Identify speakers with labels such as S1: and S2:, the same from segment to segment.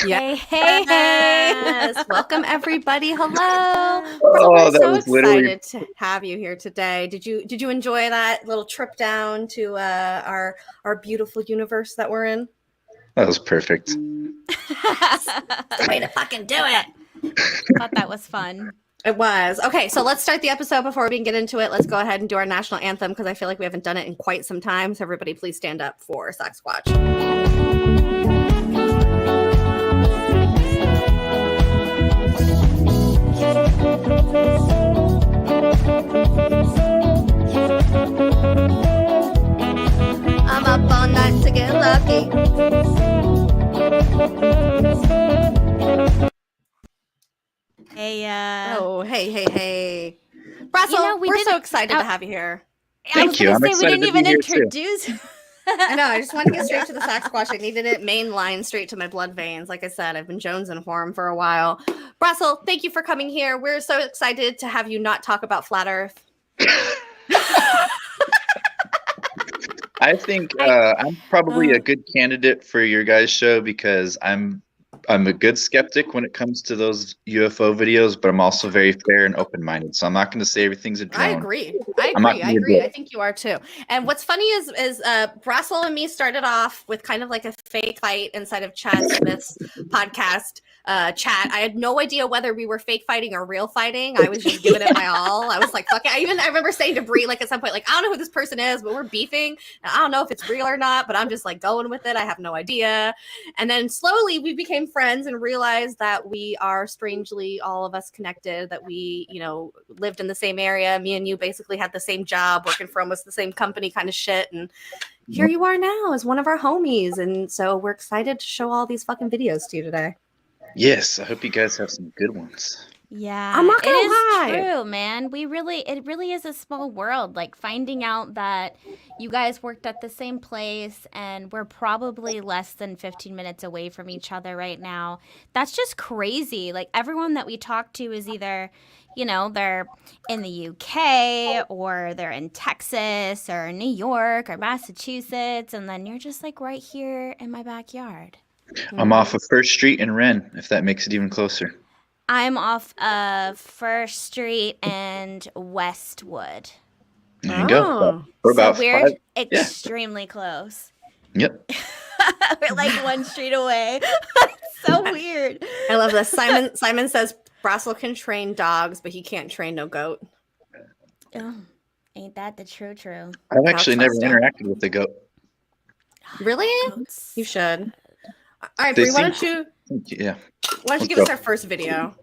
S1: Yes. Welcome, everybody. Hello. We're so excited to have you here today. Did you enjoy that little trip down to our beautiful universe that we're in?
S2: That was perfect.
S1: The way to fucking do it.
S3: Thought that was fun.
S1: It was. Okay, so let's start the episode before we can get into it. Let's go ahead and do our national anthem because I feel like we haven't done it in quite some time. So everybody please stand up for Sasquatch. I'm up all night to get lucky.
S3: Hey,
S1: hey. Brassel, we're so excited to have you here.
S2: Thank you. I'm excited
S3: we didn't even introduce.
S1: I know. I just wanted to get straight to the Sasquatch. I needed it main line straight to my blood veins. Like I said, I've been jonesing for him for a while. Brassel, thank you for coming here. We're so excited to have you not talk about flat Earth.
S2: I think I'm probably a good candidate for your guys' show because I'm a good skeptic when it comes to those UFO videos, but I'm also very fair and open-minded. So I'm not going to say everything's a drone.
S1: I agree. I think you are too. And what's funny is Brassel and me started off with kind of like a fake fight inside of Chad Smith's podcast chat. I had no idea whether we were fake fighting or real fighting. I was just giving it my all. I was like, fuck it. I remember saying to Bree, like at some point, like, I don't know who this person is, but we're beefing. And I don't know if it's real or not, but I'm just like going with it. I have no idea. And then slowly we became friends and realized that we are strangely all of us connected, that we, lived in the same area. Me and you basically had the same job, working for almost the same company kind of shit. And here you are now as one of our homies. And so we're excited to show all these fucking videos to you today.
S2: Yes, I hope you guys have some good ones.
S3: Yeah,
S1: I'm not gonna lie.
S3: It is true, man. It really is a small world. Like finding out that you guys worked at the same place and we're probably less than 15 minutes away from each other right now. That's just crazy. Like everyone that we talk to is either, they're in the UK or they're in Texas or New York or Massachusetts, and then you're just like right here in my backyard.
S2: I'm off of First Street in Wren, if that makes it even closer.
S3: I'm off of First Street and Westwood.
S2: There you go. We're about
S3: we're extremely close.
S2: Yep.
S3: We're like one street away. So weird.
S1: I love this. Simon says, Brassel can train dogs, but he can't train no goat.
S3: Oh, ain't that the true?
S2: I've actually never
S1: trust ya.
S2: interacted with the goat.
S1: Really?
S3: Goats.
S1: You should. All right,
S2: They
S1: Bree, why
S2: seem-
S1: don't you
S2: Yeah.
S1: give
S2: go.
S1: us our first video?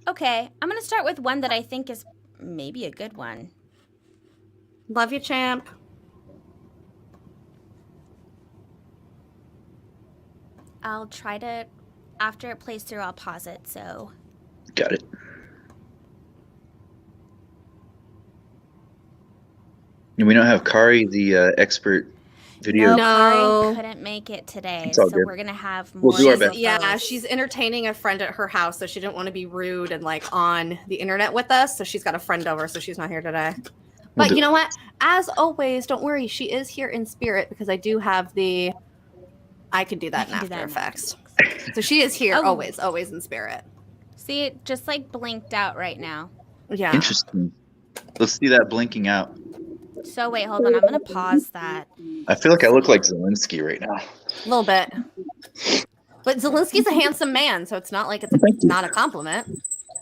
S3: Okay, I'm gonna start with one that I think is maybe a good one.
S1: Love you, champ.
S3: I'll try to, after it plays through, I'll pause it. So
S2: Got it. And we don't have Kari, the expert video.
S3: no,
S1: No.
S3: Kari couldn't make it today,
S2: It's all
S3: so
S2: good.
S3: we're gonna have more.
S2: We'll do our
S1: She's-
S2: best.
S1: Yeah, she's entertaining a friend at her house, so she didn't want to be rude and like on the internet with us. So she's got a friend over, so she's not here today. But
S2: do
S1: you
S2: it.
S1: know what? As always, don't worry. She is here in spirit because I do have the. I can do that in
S3: I can do
S1: After
S3: that in
S1: Effects. So she is here
S3: Oh.
S1: always in spirit.
S3: See, it just like blinked out right now.
S1: Yeah.
S2: Interesting. Let's see that blinking out.
S3: So wait, hold on. I'm gonna pause that.
S2: I feel like I look like Zelensky right now.
S1: A little bit. But Zelensky's a handsome man, so it's not like it's
S2: Thank you.
S1: not a compliment.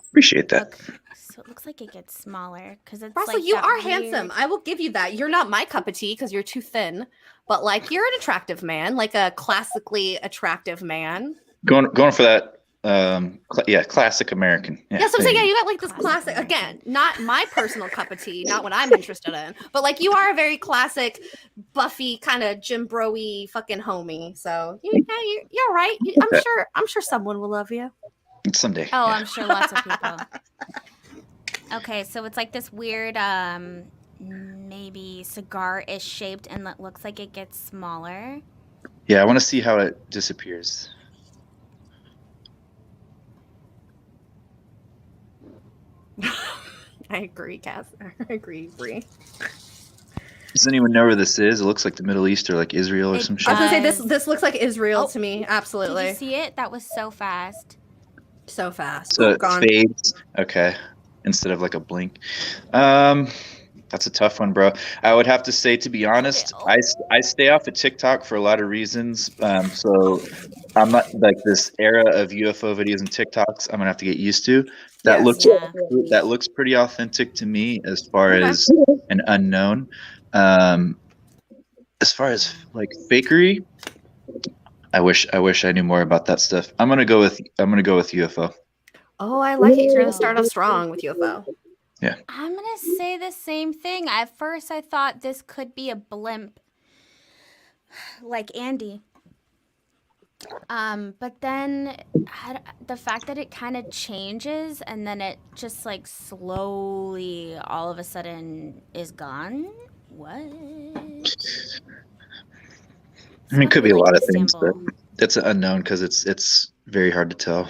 S2: Appreciate that.
S3: Okay, so it looks like it gets smaller because it's
S1: Russell,
S3: like
S1: you
S3: that
S1: are
S3: weird-
S1: handsome. I will give you that. You're not my cup of tea because you're too thin, but like you're an attractive man, like a classically attractive man.
S2: Going for that. Classic American.
S1: Yeah, so I'm
S2: there
S1: saying,
S2: you
S1: yeah, you got like this classic, again, not my personal cup of tea, not what I'm interested in, but like you are a very classic, buffy, kind of Jim Bro-y fucking homie. So you're right. I'm sure someone will love you.
S2: go. Someday.
S3: Oh,
S2: Yeah.
S3: I'm sure lots of people. Okay, so it's like this weird, maybe cigar-ish shaped, and it looks like it gets smaller.
S2: Yeah, I want to see how it disappears.
S1: I agree, Cass. I agree, Bree.
S2: Does anyone know where this is? It looks like the Middle East or like Israel or
S3: It
S2: some
S1: I
S2: shit.
S1: was gonna say
S3: Does-
S1: this looks like Israel
S3: Oh,
S1: to me.
S3: Did
S1: Absolutely.
S3: you see it? That was so fast.
S1: So fast.
S2: So
S1: Oh,
S2: it
S1: gone.
S2: fades. Okay. Instead of like a blink. That's a tough one, bro. I would have to say, to be honest, I stay off of TikTok for a lot of reasons. So I'm not like this era of UFO videos and TikToks. I'm gonna have to get used to. That
S1: Yes.
S2: looks
S3: Yeah.
S2: that looks pretty authentic to me as far
S1: Okay.
S2: as an unknown. As far as like fakery, I wish I knew more about that stuff. I'm gonna go with UFO.
S1: Oh, I like it. You're gonna start off strong with UFO.
S3: I'm gonna say the same thing. At first, I thought this could be a blimp, like Andy. But then the fact that it kind of changes and then it just like slowly, all of a sudden, is gone. What?
S2: I mean, it could be a lot of things, but it's an unknown because it's very hard to tell.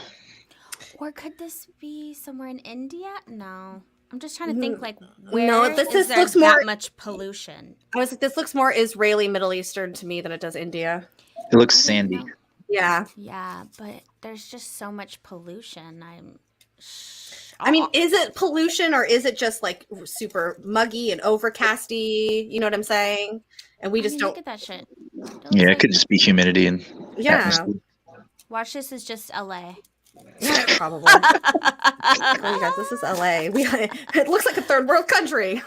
S3: Or could this be somewhere in India? No. I'm just trying to think like where
S1: No, this
S3: is there
S1: looks
S3: that
S1: more-
S3: much pollution?
S1: I was like, this looks more Israeli, Middle Eastern to me than it does India.
S2: It looks
S3: I don't
S2: sandy.
S3: know.
S1: Yeah.
S3: Yeah, but there's just so much pollution.
S1: I mean, is it pollution or is it just like super muggy and overcasty? You know what I'm saying? And we just
S3: look
S1: don't.
S3: at that shit.
S2: Yeah, it could just be humidity and
S1: Yeah.
S2: atmosphere.
S3: Watch, this is just LA.
S1: Yeah, probably. Oh, you guys, this is LA. It looks like a third world country.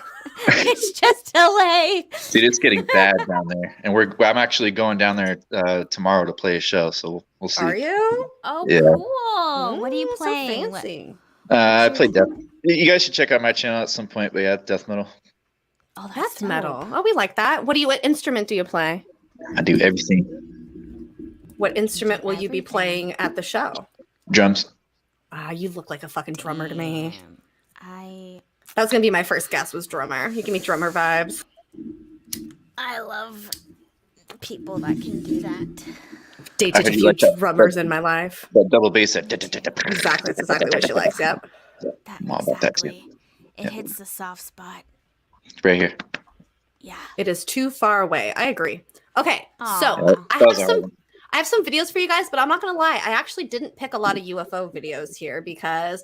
S3: It's just LA.
S2: Dude, it's getting bad down there, and I'm actually going down there tomorrow to play a show, so we'll see.
S1: Are you?
S3: Oh,
S2: Yeah.
S3: cool. What are you
S1: So
S3: playing?
S1: fancy.
S2: I play death. You guys should check out my channel at some point, but yeah, death metal.
S3: Oh,
S1: That's
S3: dope.
S1: metal. Oh, we like that. What instrument do you play?
S2: I do everything.
S1: What instrument will you be
S3: Everything.
S1: playing at the show?
S2: Drums.
S1: Ah, you look like a fucking drummer to me.
S3: Damn.
S1: That was gonna be my first guess. Was drummer. You give me drummer vibes.
S3: I love people that can do that.
S1: Dated
S2: I
S1: a
S2: heard you
S1: few
S2: like that.
S1: drummers in my life.
S2: That double bass. That
S1: Exactly. That's exactly what she likes. Yep.
S2: I'm all about that too.
S3: Exactly. It hits the soft spot.
S2: Right here.
S3: Yeah.
S1: It is too far away. I agree. Okay,
S3: Aw.
S1: so
S2: That
S1: I
S2: was
S1: have
S2: a hard
S1: some.
S2: one.
S1: I have some videos for you guys, but I'm not gonna lie. I actually didn't pick a lot of UFO videos here because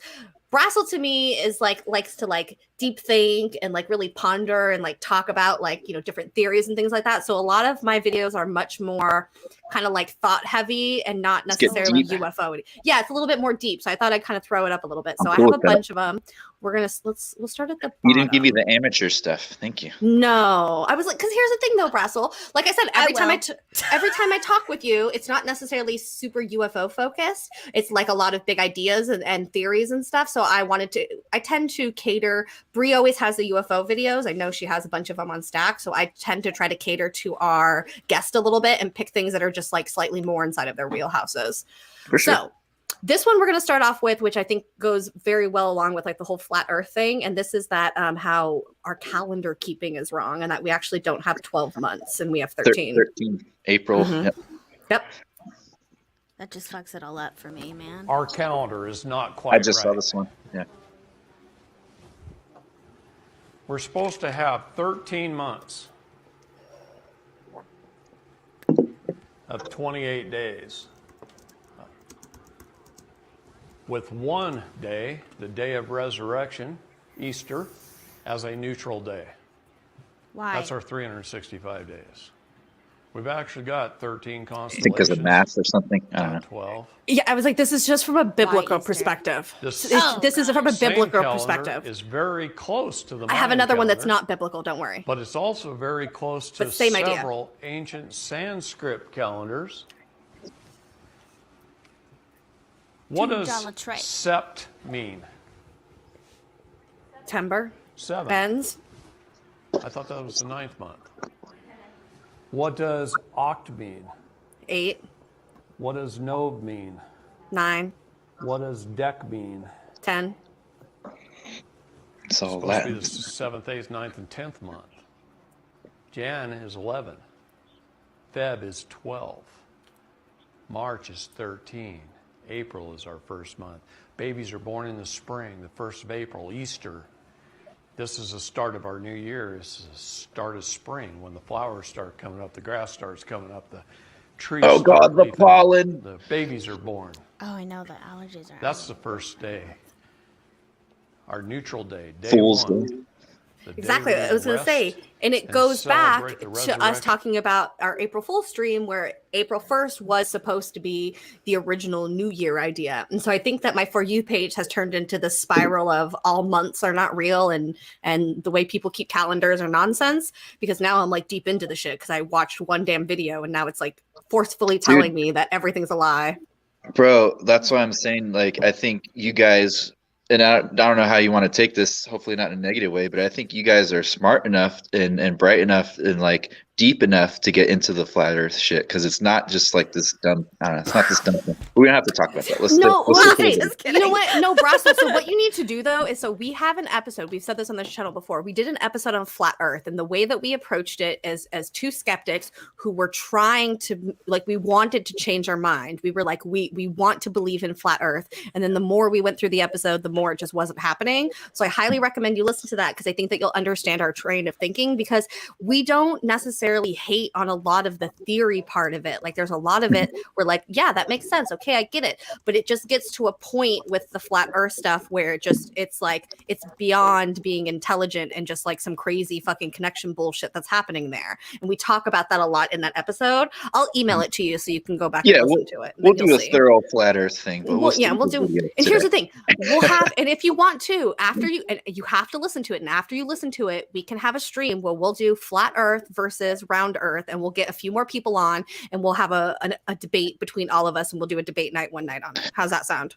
S1: Brassel to me is like likes to like deep think and like really ponder and like talk about like, you know, different theories and things like that. So a lot of my videos are much more kind of like thought heavy and not necessarily UFO. Yeah, it's a little bit more deep. So I thought I'd kind of throw it up a little bit. So I have a bunch of them. We'll start at the bottom.
S2: You didn't give me the amateur stuff. Thank you.
S1: No, I was like, because here's the thing though, Brassel. Like I said, every time I talk with you, it's not necessarily super UFO focused. It's like a lot of big ideas and theories and stuff. So I tend to cater. Bree always has the UFO videos. I know she has a bunch of them on stack. So I tend to try to cater to our guest a little bit and pick things that are just like slightly more inside of their wheelhouses.
S2: For sure.
S1: So this one we're going to start off with, which I think goes very well along with like the whole flat earth thing. And this is that how our calendar keeping is wrong and that we actually don't have 12 months and we have 13.
S2: 13 April.
S1: Mm-hmm. Yep.
S3: That just fucks it all up for me, man.
S4: Our calendar is not quite right.
S2: I just saw this one. Yeah.
S4: We're supposed to have 13 months of 28 days. With one day, the day of resurrection, Easter, as a neutral day.
S3: Why?
S4: That's our 365 days. We've actually got 13 constellations.
S2: I think because of math or something. I don't know.
S4: 12.
S1: Yeah, I was like, this is just from a biblical perspective. This is from a biblical perspective.
S4: Is very close to the
S1: I have another one that's not biblical, don't worry.
S4: But it's also very close to several ancient Sanskrit calendars. What does sept mean?
S1: September.
S4: 7.
S1: Ends.
S4: I thought that was the 9th month. What does oct mean?
S1: 8.
S4: What does nov mean?
S1: 9.
S4: What does dec mean?
S1: 10.
S2: It's all
S4: supposed
S2: Latin.
S4: to be the 7th, 8th, 9th, and 10th month. Jan is 11. Feb is 12. March is 13. April is our first month. Babies are born in the spring, the 1st of April, Easter. This is the start of our new year. This is the start of spring when the flowers start coming up, the grass starts coming up, the trees start
S2: the pollen.
S4: The babies are born.
S3: Oh, I know the allergies are.
S4: That's the first day. Our neutral day, day
S2: Fool's
S4: one.
S2: Day.
S1: Exactly. I was going to say, and it goes back to us talking about our April Fool's stream where April 1st was supposed to be the original New Year idea. And so I think that my For You page has turned into the spiral of all months are not real and the way people keep calendars are nonsense because now I'm like deep into the shit because I watched one damn video and now it's like forcefully telling me that everything's a lie.
S2: Bro, that's why I'm saying, like, I think you guys, and I don't know how you want to take this, hopefully not in a negative way, but I think you guys are smart enough and bright enough and like deep enough to get into the flat earth shit because it's not just like this dumb, I don't know, it's not this dumb thing. We don't have to talk about that. Let's
S1: you know what? No, Brassel. So what you need to do though is we have an episode, we've said this on this channel before, we did an episode on flat earth and the way that we approached it is as two skeptics who were trying to, like, we wanted to change our mind. We were like, we want to believe in flat earth. And then the more we went through the episode, the more it just wasn't happening. So I highly recommend you listen to that because I think that you'll understand our train of thinking because we don't necessarily hate on a lot of the theory part of it. Like there's a lot of it where like, yeah, that makes sense. Okay, I get it. But it just gets to a point with the flat earth stuff where it's like, it's beyond being intelligent and just like some crazy fucking connection bullshit that's happening there. And we talk about that a lot in that episode. I'll email it to you so you can go back and listen to it.
S2: We'll do a thorough flat earth thing. But
S1: we'll do. And here's the thing. We'll have, and if you want to, after you, and you have to listen to it. And after you listen to it, we can have a stream where we'll do flat earth versus round earth. And we'll get a few more people on and we'll have a debate between all of us and we'll do a debate night one night on it. How's that sound?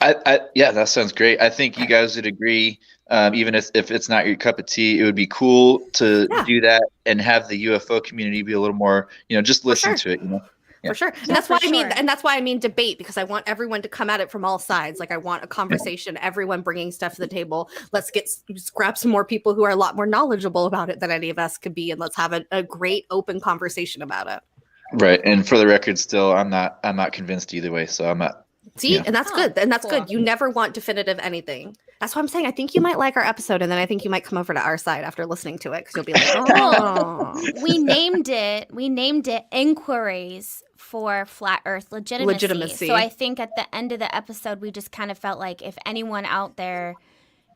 S2: Yeah, that sounds great. I think you guys would agree, even if it's not your cup of tea, it would be cool to do that and have the UFO community be a little more, just listen to it,
S1: For sure. And that's why I mean debate, because I want everyone to come at it from all sides. Like I want a conversation, everyone bringing stuff to the table. Let's grab some more people who are a lot more knowledgeable about it than any of us could be. And let's have a great open conversation about it.
S2: Right. And for the record, still, I'm not convinced either way. So I'm not
S1: See, and that's good. And that's
S3: cool.
S1: good. You never want definitive anything. That's why I'm saying I think you might like our episode, and then I think you might come over to our side after listening to it because you'll be like, oh.
S3: We named it Inquiries for Flat Earth Legitimacy. So I think at the end of the episode, we just kind of felt like if anyone out there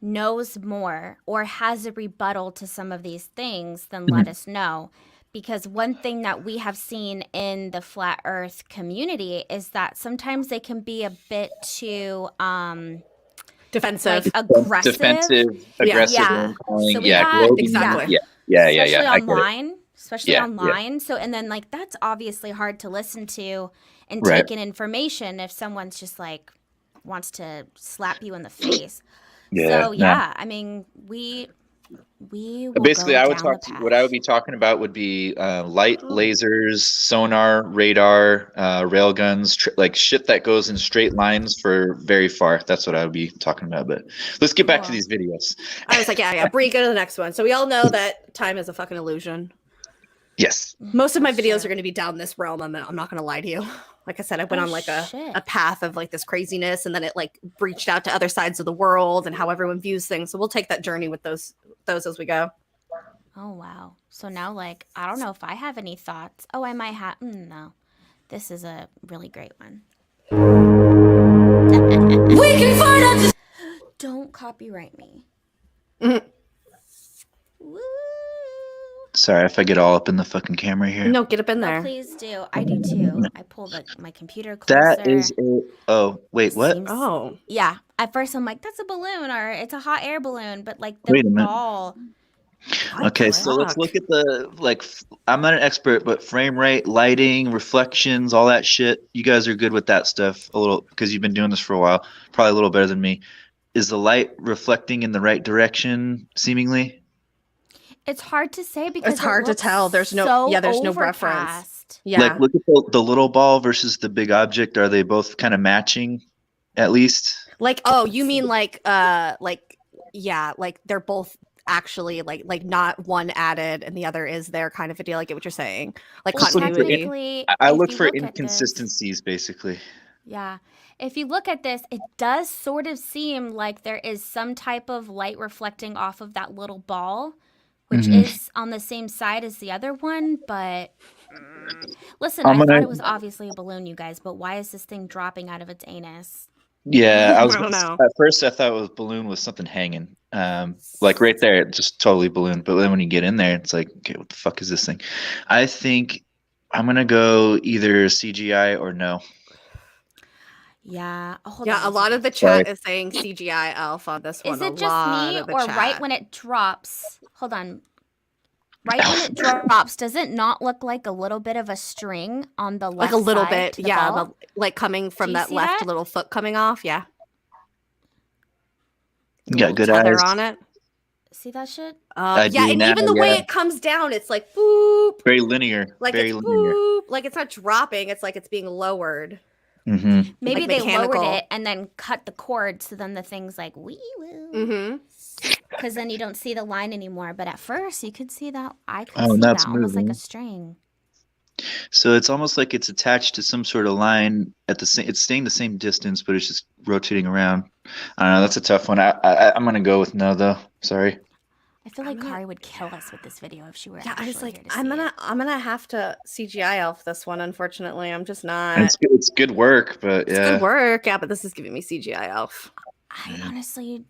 S3: knows more or has a rebuttal to some of these things, then let us know. Because one thing that we have seen in the Flat Earth community is that sometimes they can be a bit too
S1: defensive,
S3: like aggressive.
S2: aggressive.
S3: Yeah. So we
S1: exactly.
S3: Especially online. Especially online. Yeah. So, and then like that's obviously hard to listen to and take in information if someone's just like wants to slap you in the face. So I mean, we will
S2: basically
S3: go
S2: I would
S3: down
S2: talk
S3: the path.
S2: what I would be talking about would be light lasers, sonar, radar, railguns, like shit that goes in straight lines for very far. That's what I would be talking about. But let's get back to these videos.
S1: I was like, Bree, go to the next one. So we all know that time is a fucking illusion.
S2: Yes.
S1: Most of my videos are going to be down this realm. I'm not going to lie to you. Like I said, I went on like a path of like this craziness, and then it like reached out to other sides of the world and how everyone views things. So we'll take that journey with those as we go.
S3: Oh, wow. So now like, I don't know if I have any thoughts. Oh, I might have. No, this is a really great one. We can find out. Don't copyright me. Woo.
S2: Sorry if I get all up in the fucking camera here.
S1: No, get up in there.
S3: Oh, please do. I do too. I pull my computer closer.
S2: That is a... Oh, wait, what?
S3: Yeah. At first I'm like, that's a balloon or it's a hot air balloon. But like the ball...
S2: Okay, so let's look at the... Like, I'm not an expert, but frame rate, lighting, reflections, all that shit. You guys are good with that stuff a little because you've been doing this for a while. Probably a little better than me. Is the light reflecting in the right direction, seemingly?
S3: It's hard to say because
S1: it's hard to tell. There's no there's no reference. Yeah.
S2: Like look at the little ball versus the big object. Are they both kind of matching at least?
S1: Like you mean like they're both actually like not one added and the other is there kind of a deal. I get what you're saying. Like continuity.
S2: I look for inconsistencies basically.
S3: Yeah. If you look at this, it does sort of seem like there is some type of light reflecting off of that little ball, which is on the same side as the other one, but listen, I thought it was obviously a balloon, you guys, but why is this thing dropping out of its anus?
S2: Yeah,
S1: I don't know.
S2: At first I thought it was balloon with something hanging. Like right there, it just totally balloon. But then when you get in there, it's like, okay, what the fuck is this thing? I think I'm gonna go either CGI or no.
S3: Yeah.
S1: A lot of the chat is saying CGI elf on this one.
S3: Is it just me or right when it drops? Hold on. Right when it drops, does it not look like a little bit of a string on the left side?
S1: Like a little bit, yeah. Like coming from that left little foot coming off, yeah.
S2: You got good eyes
S1: on it.
S3: See that shit?
S1: Yeah, and even the way it comes down, it's like boop.
S2: Very linear.
S1: Like
S2: very
S1: it's
S2: linear.
S1: Boop. Like it's not dropping. It's like it's being lowered.
S2: Mm-hmm.
S3: Maybe like they lowered it and then cut the cord, so then the thing's like wee woo.
S1: Mm-hmm.
S3: Because then you don't see the line anymore. But at first, you could see that. I could see that almost like a string.
S2: So it's almost like it's attached to some sort of line at the same. It's staying the same distance, but it's just rotating around. I don't know. That's a tough one. I'm gonna go with no, though. Sorry.
S3: I feel like Kari would kill us with this video if she were.
S1: Yeah, I was like, I'm gonna have to CGI elf this one. Unfortunately, I'm just not.
S2: It's good work, but
S1: it's good work. Yeah, but this is giving me CGI elf.
S3: I honestly.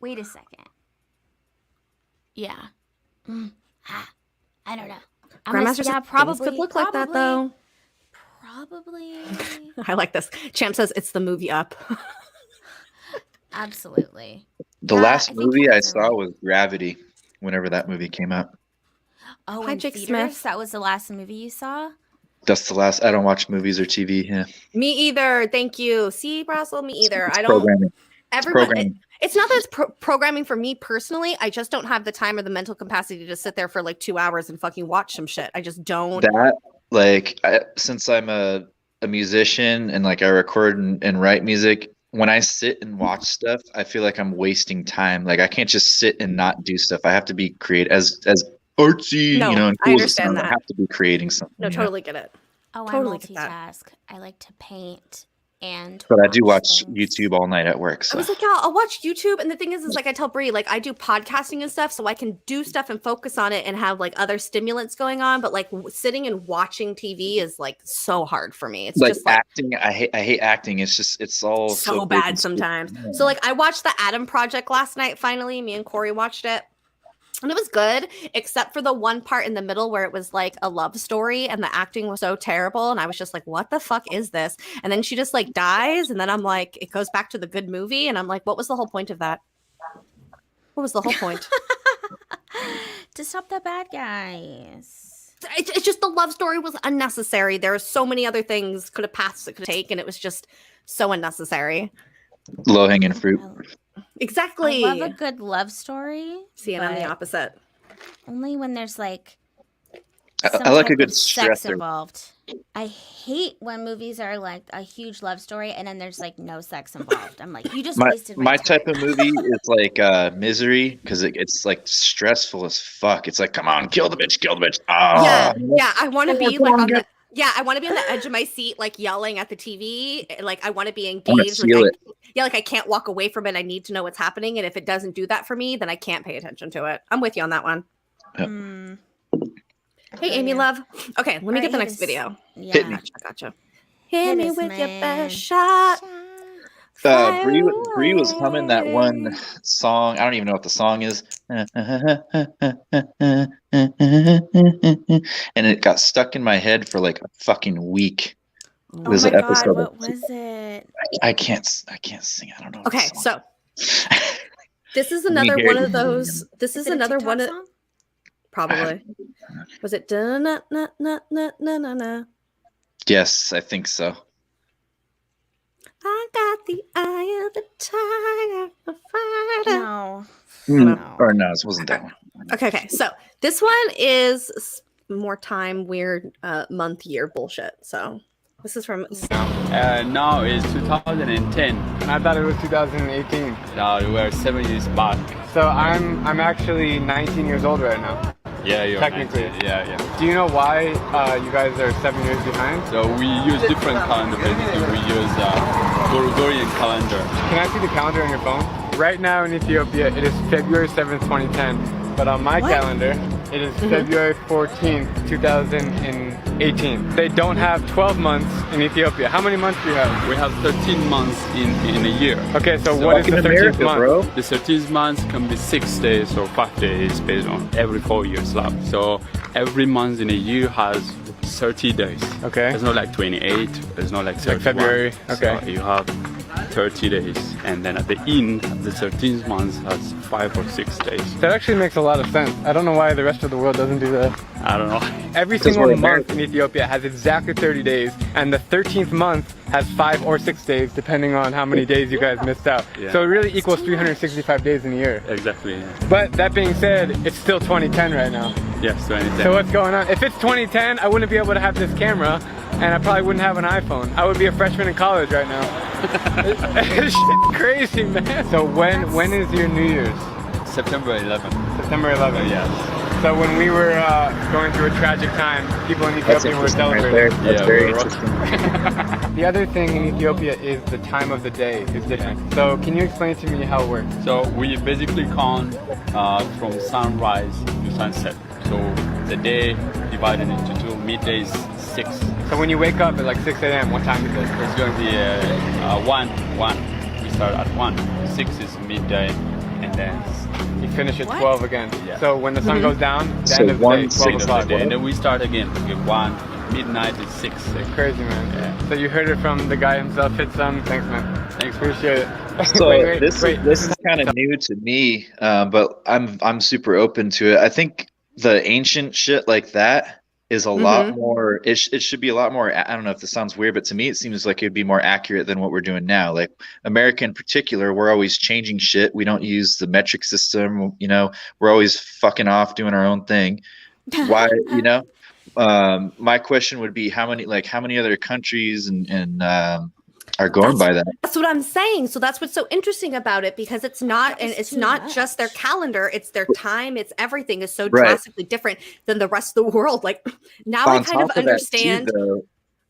S3: Wait a second. Yeah. I don't know.
S1: Grandmaster probably could look like that though.
S3: Probably.
S1: I like this. Champ says it's the movie Up.
S3: Absolutely.
S2: The last movie I saw was Gravity, whenever that movie came out.
S3: Oh, hi, Jake Smith. That was the last movie you saw?
S2: That's the last. I don't watch movies or TV. Yeah.
S1: Me either. Thank you. See, Brassel, me either. I don't. Everyone. It's not that it's programming for me personally. I just don't have the time or the mental capacity to sit there for like 2 hours and fucking watch some shit. I just don't.
S2: That like since I'm a musician and like I record and write music. When I sit and watch stuff, I feel like I'm wasting time. Like I can't just sit and not do stuff. I have to be creative, as artsy, and cool.
S1: I understand that.
S2: I have to be creating something.
S1: No, totally get it.
S3: Oh,
S1: totally
S3: I multitask. I like to paint and
S2: But I do watch
S3: things.
S2: YouTube all night at work. So.
S1: I was like, yeah, I'll watch YouTube. And the thing is like I tell Brie, like I do podcasting and stuff, so I can do stuff and focus on it and have like other stimulants going on. But like sitting and watching TV is like so hard for me. It's
S2: like
S1: just like
S2: acting. I hate acting. It's all
S1: so bad sometimes.
S2: Yeah.
S1: So like I watched the Adam Project last night. Finally, me and Corey watched it. And it was good, except for the one part in the middle where it was like a love story and the acting was so terrible. And I was just like, what the fuck is this? And then she just like dies. And then I'm like, it goes back to the good movie. And I'm like, what was the whole point of that? What was the whole point?
S3: To stop the bad guys.
S1: It's just the love story was unnecessary. There are so many other things could have paths it could take. And it was just so unnecessary.
S2: Low hanging fruit.
S1: Exactly.
S3: I love a good love story.
S1: See, and I'm the
S3: but
S1: opposite.
S3: Only when there's like
S2: I like a
S3: type
S2: good
S3: of sex
S2: stressor.
S3: involved. I hate when movies are like a huge love story and then there's like no sex involved. I'm like, you just wasted
S2: My
S3: time.
S2: type of movie is like Misery, because it's like stressful as fuck. It's like, come on, kill the bitch. Oh.
S1: Yeah. I want to be like on the. Yeah, I want to be on the edge of my seat, like yelling at the TV. Like I want to be engaged.
S2: feel it.
S1: Like I can't walk away from it. I need to know what's happening, and if it doesn't do that for me, then I can't pay attention to it. I'm with you on that one.
S2: Yep.
S1: Hey, Amy, love. Okay, let me get the next video.
S3: Yeah.
S2: Hit me.
S1: Gotcha. Hit me
S3: us,
S1: with your
S3: man.
S1: best shot.
S2: Bree was humming that one song. I don't even know what the song is. And it got stuck in my head for like a fucking week.
S3: Oh
S2: was
S3: my
S2: an
S3: god,
S2: episode.
S3: what was it?
S2: I can't sing. I don't know.
S1: Okay,
S2: the song.
S1: so this is
S2: Me
S1: another
S2: hear
S1: one
S2: it.
S1: of those. This is
S3: it a
S1: another
S3: TikTok
S1: one of
S3: song?
S1: probably. Was it na na na na na na na?
S2: Yes, I think so.
S1: I got the eye of the tiger, the fighter.
S3: No.
S2: Mm, Or no, it wasn't that one.
S1: Okay. So this one is more time, weird, month, year bullshit. So this is from.
S5: Now it's 2010.
S6: And I thought it was 2018.
S5: Now we're 7 years back.
S6: So I'm actually 19 years old right now.
S5: Yeah, you're
S6: Technically.
S5: 19. Yeah.
S6: Do you know why you guys are 7 years behind?
S5: So we use different calendar. Basically, we use Gregorian calendar.
S6: Can I see the calendar on your phone? Right now in Ethiopia, it is February 7th, 2010. But on my calendar, it is February 14th, 2018. They don't have 12 months in Ethiopia. How many months do you have?
S5: We have 13 months in a year.
S6: Okay, so what is the 13th
S2: America,
S6: month?
S2: bro.
S5: The 13th month can be 6 days or 5 days based on every 4 years lap. So every month in a year has 30 days.
S6: Okay.
S5: There's not like 28. There's not like 31.
S6: February, okay.
S5: So you have 30 days, and then at the end, the 13th month has 5 or 6 days.
S6: That actually makes a lot of sense. I don't know why the rest of the world doesn't do that.
S5: I don't know.
S6: Every
S2: Because
S6: single
S2: we're
S6: month
S2: American.
S6: in Ethiopia has exactly 30 days, and the 13th month has 5 or 6 days, depending on how many days you guys missed out.
S5: Yeah.
S6: So it really equals 365 days in a year.
S5: Exactly. Yeah.
S6: But that being said, it's still 2010 right now.
S5: Yes, 2010.
S6: So what's going on? If it's 2010, I wouldn't be able to have this camera, and I probably wouldn't have an iPhone. I would be a freshman in college right now. This shit's crazy, man. So when is your New Year's?
S5: September 11th.
S6: September 11th.
S5: Yes.
S6: So when we were going through a tragic time, people in
S2: That's
S6: Ethiopia were
S2: interesting right there.
S6: celebrating.
S2: That's
S5: Yeah,
S2: very
S5: we're
S2: interesting.
S6: The other thing in Ethiopia is the time of the day is different. So can you explain to me how it works?
S5: So we basically count from sunrise to sunset. So the day divided into two. Midday is 6.
S6: So when you wake up at like 6 a.m., what time is it?
S5: It's going to be 1. We start at 1. 6 is midday, and then
S6: You finish at
S3: What?
S6: 12 again.
S5: Yeah.
S6: So when the sun goes down, the
S2: So
S6: end of the
S2: one
S6: day,
S2: six
S6: 12
S2: of the
S6: o'clock.
S5: and then we start again. We get 1. Midnight is 6.
S6: Crazy, man.
S5: Yeah.
S6: So you heard it from the guy himself. Hit some. Thanks, man.
S5: Thanks,
S6: Appreciate it.
S2: So
S6: Wait,
S2: this is kind of new to me, but I'm super open to it. I think the ancient shit like that is a lot more. It should be a lot more. I don't know if this sounds weird, but to me it seems like it'd be more accurate than what we're doing now. Like America in particular, we're always changing shit. We don't use the metric system. You know, we're always fucking off doing our own thing. Why? You know. My question would be how many other countries and are going by that?
S1: That's what I'm saying. So that's what's so interesting about it, because it's not, and it's not just their calendar, it's their time, it's everything is so
S2: Right.
S1: drastically different than the rest of the world. Like now I
S2: On
S1: kind of
S2: top of that, too,
S1: understand.
S2: though,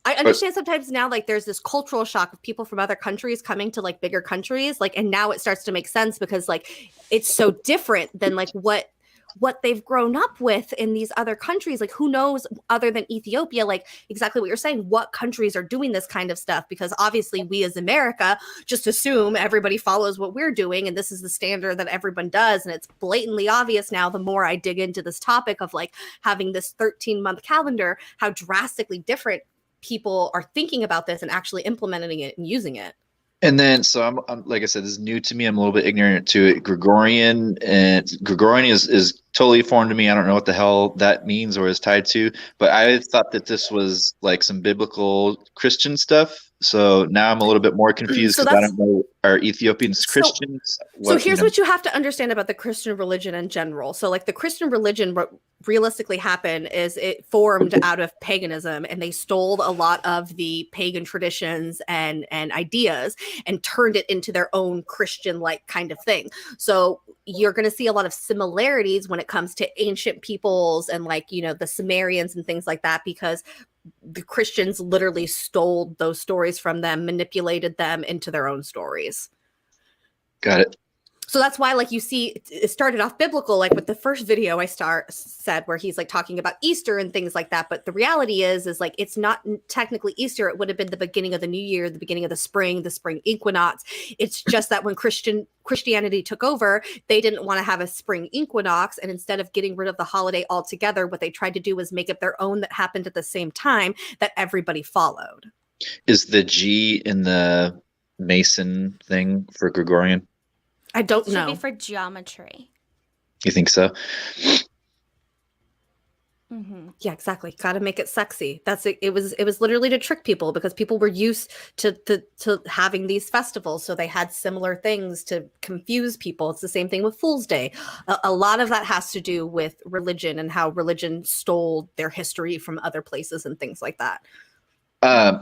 S1: I understand sometimes now, like there's this cultural shock of people from other countries coming to like bigger countries, like, and now it starts to make sense because like it's so different than like what they've grown up with in these other countries. Like who knows other than Ethiopia, like exactly what you're saying, what countries are doing this kind of stuff, because obviously we as America just assume everybody follows what we're doing and this is the standard that everyone does. And it's blatantly obvious now, the more I dig into this topic of like having this 13-month calendar, how drastically different people are thinking about this and actually implementing it and using it.
S2: And then, so I'm like I said, this is new to me. I'm a little bit ignorant to it. Gregorian is totally foreign to me. I don't know what the hell that means or is tied to, but I thought that this was like some biblical Christian stuff. So now I'm a little bit more confused because I don't know, are Ethiopians Christians?
S1: So here's what you have to understand about the Christian religion in general. So like the Christian religion, what realistically happened is it formed out of paganism, and they stole a lot of the pagan traditions and ideas and turned it into their own Christian-like kind of thing. So you're going to see a lot of similarities when it comes to ancient peoples and like, you know, the Sumerians and things like that, because the Christians literally stole those stories from them, manipulated them into their own stories.
S2: Got it.
S1: So that's why, like, you see, it started off biblical, like with the first video I said where he's like talking about Easter and things like that. But the reality is like, it's not technically Easter. It would have been the beginning of the new year, the beginning of the spring equinox. It's just that when Christianity took over, they didn't want to have a spring equinox. And instead of getting rid of the holiday altogether, what they tried to do was make up their own that happened at the same time that everybody followed.
S2: Is the G in the Mason thing for Gregorian?
S1: I don't
S3: Should
S1: know.
S3: be for geometry.
S2: You think so?
S3: Mm-hmm.
S1: Yeah, exactly. Got to make it sexy. That's it. It was literally to trick people because people were used to having these festivals, so they had similar things to confuse people. It's the same thing with Fool's Day. A lot of that has to do with religion and how religion stole their history from other places and things like that.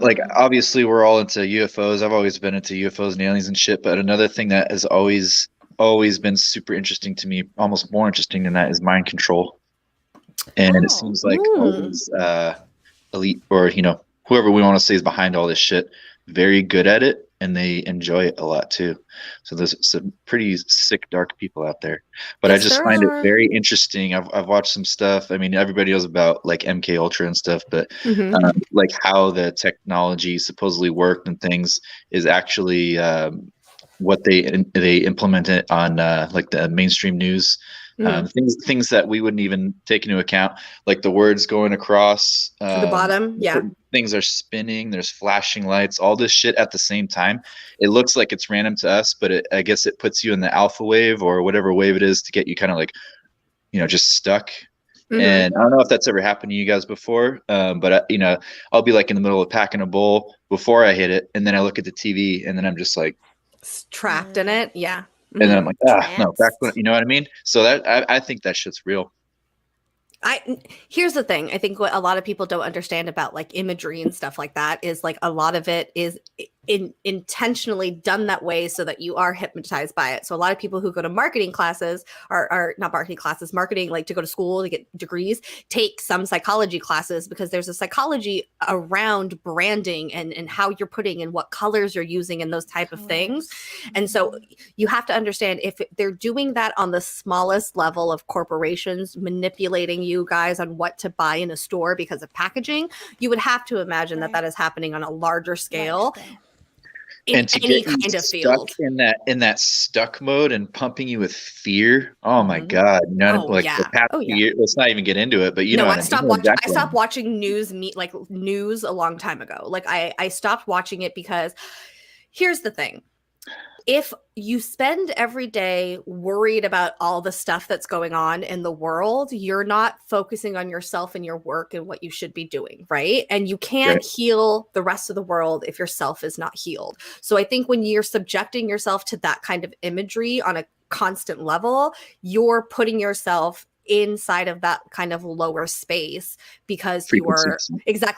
S2: Like obviously we're all into UFOs. I've always been into UFOs and aliens and shit. But another thing that has always been super interesting to me, almost more interesting than that, is mind control. And it seems like all these elite, or you know, whoever we want to say is behind all this shit, very good at it, and they enjoy it a lot too. So there's some pretty sick, dark people out there. But
S1: Yes,
S2: I just find it very interesting. I've watched some stuff. I mean, everybody knows about like MK Ultra and stuff, but like how the technology supposedly worked and things is actually what they implement it on like the mainstream news. Things that we wouldn't even take into account, like the words going across
S1: To the bottom. Yeah.
S2: Things are spinning, there's flashing lights, all this shit at the same time. It looks like it's random to us, but I guess it puts you in the alpha wave or whatever wave it is to get you kind of like, you know, just stuck. And I don't know if that's ever happened to you guys before, but you know, I'll be like in the middle of packing a bowl before I hit it, and then I look at the TV, and then I'm just like
S1: trapped in it. Yeah.
S2: And then I'm like, no, back when, you know what I mean? So that I think that shit's real.
S1: Here's the thing. I think what a lot of people don't understand about like imagery and stuff like that is like a lot of it is intentionally done that way so that you are hypnotized by it. So a lot of people who go to marketing classes are not marketing classes, marketing, like to go to school to get degrees, take some psychology classes because there's a psychology around branding and how you're putting and what colors you're using and those type of things. And so you have to understand if they're doing that on the smallest level of corporations, manipulating you guys on what to buy in a store because of packaging, you would have to imagine that is happening on a larger scale.
S2: And to
S1: any
S2: get you
S1: kind of
S2: stuck
S1: field.
S2: in that stuck mode and pumping you with fear. Oh my God! You know, the past year. Let's not even get into it. But you know,
S1: I stopped watching news a long time ago. Like I stopped watching it because here's the thing. If you spend every day worried about all the stuff that's going on in the world, you're not focusing on yourself and your work and what you should be doing, right? And you can't heal the rest of the world if yourself is not healed. So I think when you're subjecting yourself to that kind of imagery on a constant level, you're putting yourself inside of that kind of lower space because
S2: Frequency.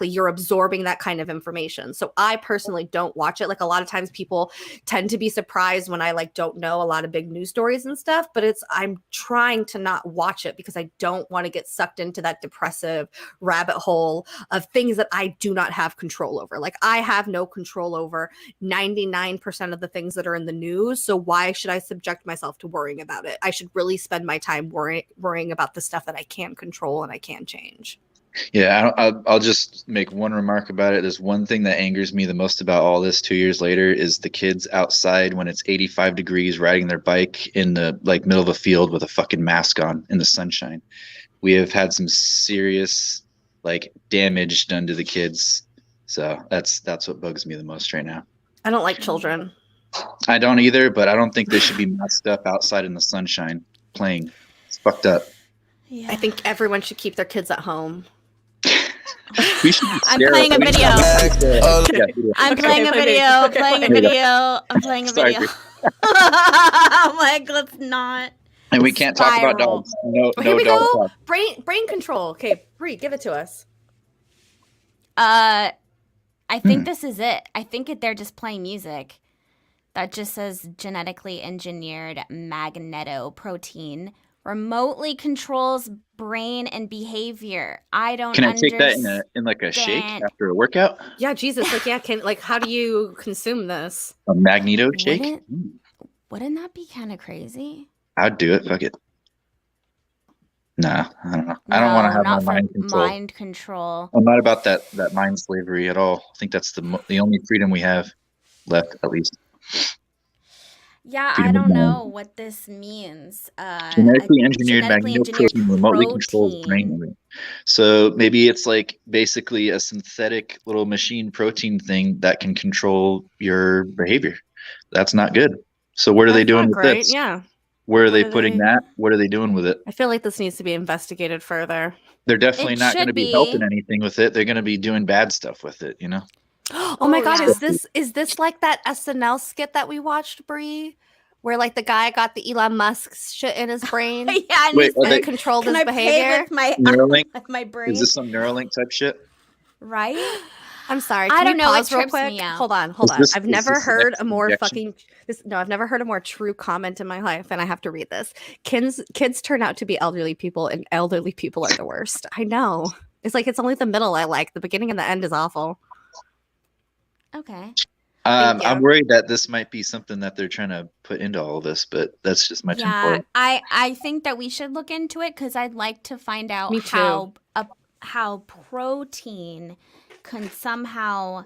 S1: you're absorbing that kind of information. So I personally don't watch it. Like a lot of times people tend to be surprised when I like don't know a lot of big news stories and stuff, but I'm trying to not watch it because I don't want to get sucked into that depressive rabbit hole of things that I do not have control over. Like I have no control over 99% of the things that are in the news. So why should I subject myself to worrying about it? I should really spend my time worrying about the stuff that I can control and I can change.
S2: Yeah, I'll just make one remark about it. There's one thing that angers me the most about all this 2 years later is the kids outside when it's 85 degrees riding their bike in the like middle of a field with a fucking mask on in the sunshine. We have had some serious like damage done to the kids. So that's what bugs me the most right now.
S1: I don't like children.
S2: I don't either, but I don't think they should be masked up outside in the sunshine playing. It's fucked up.
S3: Yeah.
S1: I think everyone should keep their kids at home.
S2: We should
S3: I'm playing a video. I'm playing a video. I'm playing a
S2: Sorry,
S3: video. I'm like, let's not.
S2: And we can't talk about
S3: Spiral.
S2: dogs. No
S1: Here we
S2: dog
S1: go.
S2: talk.
S1: Brain control. Okay, Bree, give it to us.
S3: I think this is it. I think they're just playing music. That just says genetically engineered magnetoprotein remotely controls brain and behavior. I don't.
S2: Can I take that in like a shake after a workout?
S1: Yeah, Jesus. Like, yeah, how do you consume this?
S2: A magneto shake?
S3: Wouldn't that be kind of crazy?
S2: I'd do it. Fuck it. Nah, I don't know. I don't want to have my mind control.
S3: Mind control.
S2: I'm not about that mind slavery at all. I think that's the only freedom we have left, at least.
S3: Yeah,
S2: Freedom
S3: I
S2: of
S3: don't
S2: mind.
S3: know what this means.
S2: Genetically engineered
S3: genetically
S2: magnetoprotein remotely controls brain
S3: protein.
S2: movement. So maybe it's like basically a synthetic little machine protein thing that can control your behavior. That's not good. So what are they doing with this?
S1: Yeah.
S2: Where are they
S1: What are
S2: putting
S1: they-
S2: that? What are they doing with it?
S1: I feel like this needs to be investigated further.
S2: They're definitely
S3: It
S2: not going to
S3: should
S2: be
S3: be.
S2: helping anything with it. They're going to be doing bad stuff with it, you know?
S1: Oh my God,
S3: yeah.
S1: is this like that SNL skit that we watched, Bree? Where like the guy got the Elon Musk shit in his brain
S3: Yeah, and
S2: Wait,
S3: he's
S2: are they-
S1: and controlled
S3: can
S1: his
S3: I play
S1: behavior?
S3: with my
S2: Neuralink?
S3: with my brain?
S2: Is this some Neuralink type shit?
S3: Right?
S1: I'm sorry.
S3: I
S1: Can
S3: don't
S1: you
S3: know, it
S1: pause real
S3: trips
S1: quick?
S3: me out.
S1: Hold on.
S2: Is
S1: I've
S2: this
S1: never
S2: the
S1: heard
S2: next
S1: a more
S2: injection?
S1: I've never heard a more true comment in my life, and I have to read this. Kids turn out to be elderly people, and elderly people are the worst. I know. It's like it's only the middle I like. The beginning and the end is awful.
S3: Okay.
S1: Thank you.
S2: I'm worried that this might be something that they're trying to put into all of this, but that's just my
S3: Yeah,
S2: tinfoil.
S3: I think that we should look into it because I'd like to find out
S1: Me too.
S3: how protein can somehow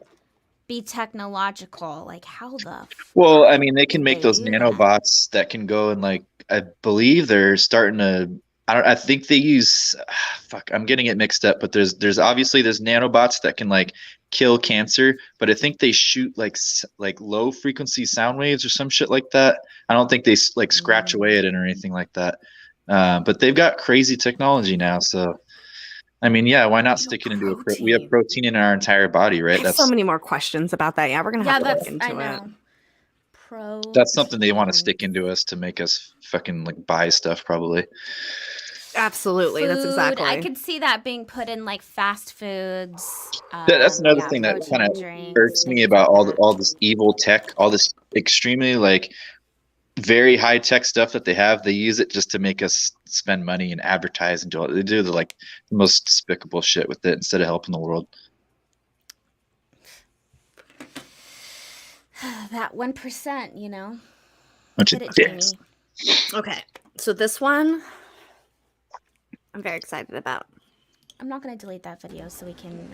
S3: be technological. Like how the
S2: Well, I mean, they can make those
S3: They do that.
S2: nanobots that can go and like, I believe they're starting to. I think they use. Fuck, I'm getting it mixed up. But there's obviously nanobots that can like kill cancer, but I think they shoot like low frequency sound waves or some shit like that. I don't think they like scratch away at it or anything like that. But they've got crazy technology now, so. I mean, yeah, why not stick it into we have protein in our entire body,
S1: I
S2: right?
S1: have so many more questions about that. Yeah, we're gonna have to look into
S3: I
S1: it.
S3: know.
S2: That's something they want to stick into us to make us fucking like buy stuff, probably.
S1: Absolutely, that's
S3: Food,
S1: exactly.
S3: I could see that being put in like fast foods.
S2: That's another
S3: yeah,
S2: thing that
S3: protein
S2: kind of
S3: drinks,
S2: irks me
S3: things
S2: about
S3: like
S2: all
S3: that.
S2: this evil tech, all this extremely like very high tech stuff that they have. They use it just to make us spend money and advertise and do all. They do the like most despicable shit with it instead of helping the world.
S3: That 1%, you know.
S2: Bunch
S3: Get
S2: of
S3: it,
S2: dicks.
S3: Jamie.
S1: Okay, so this one I'm very excited about.
S3: I'm not going to delete that video so we can.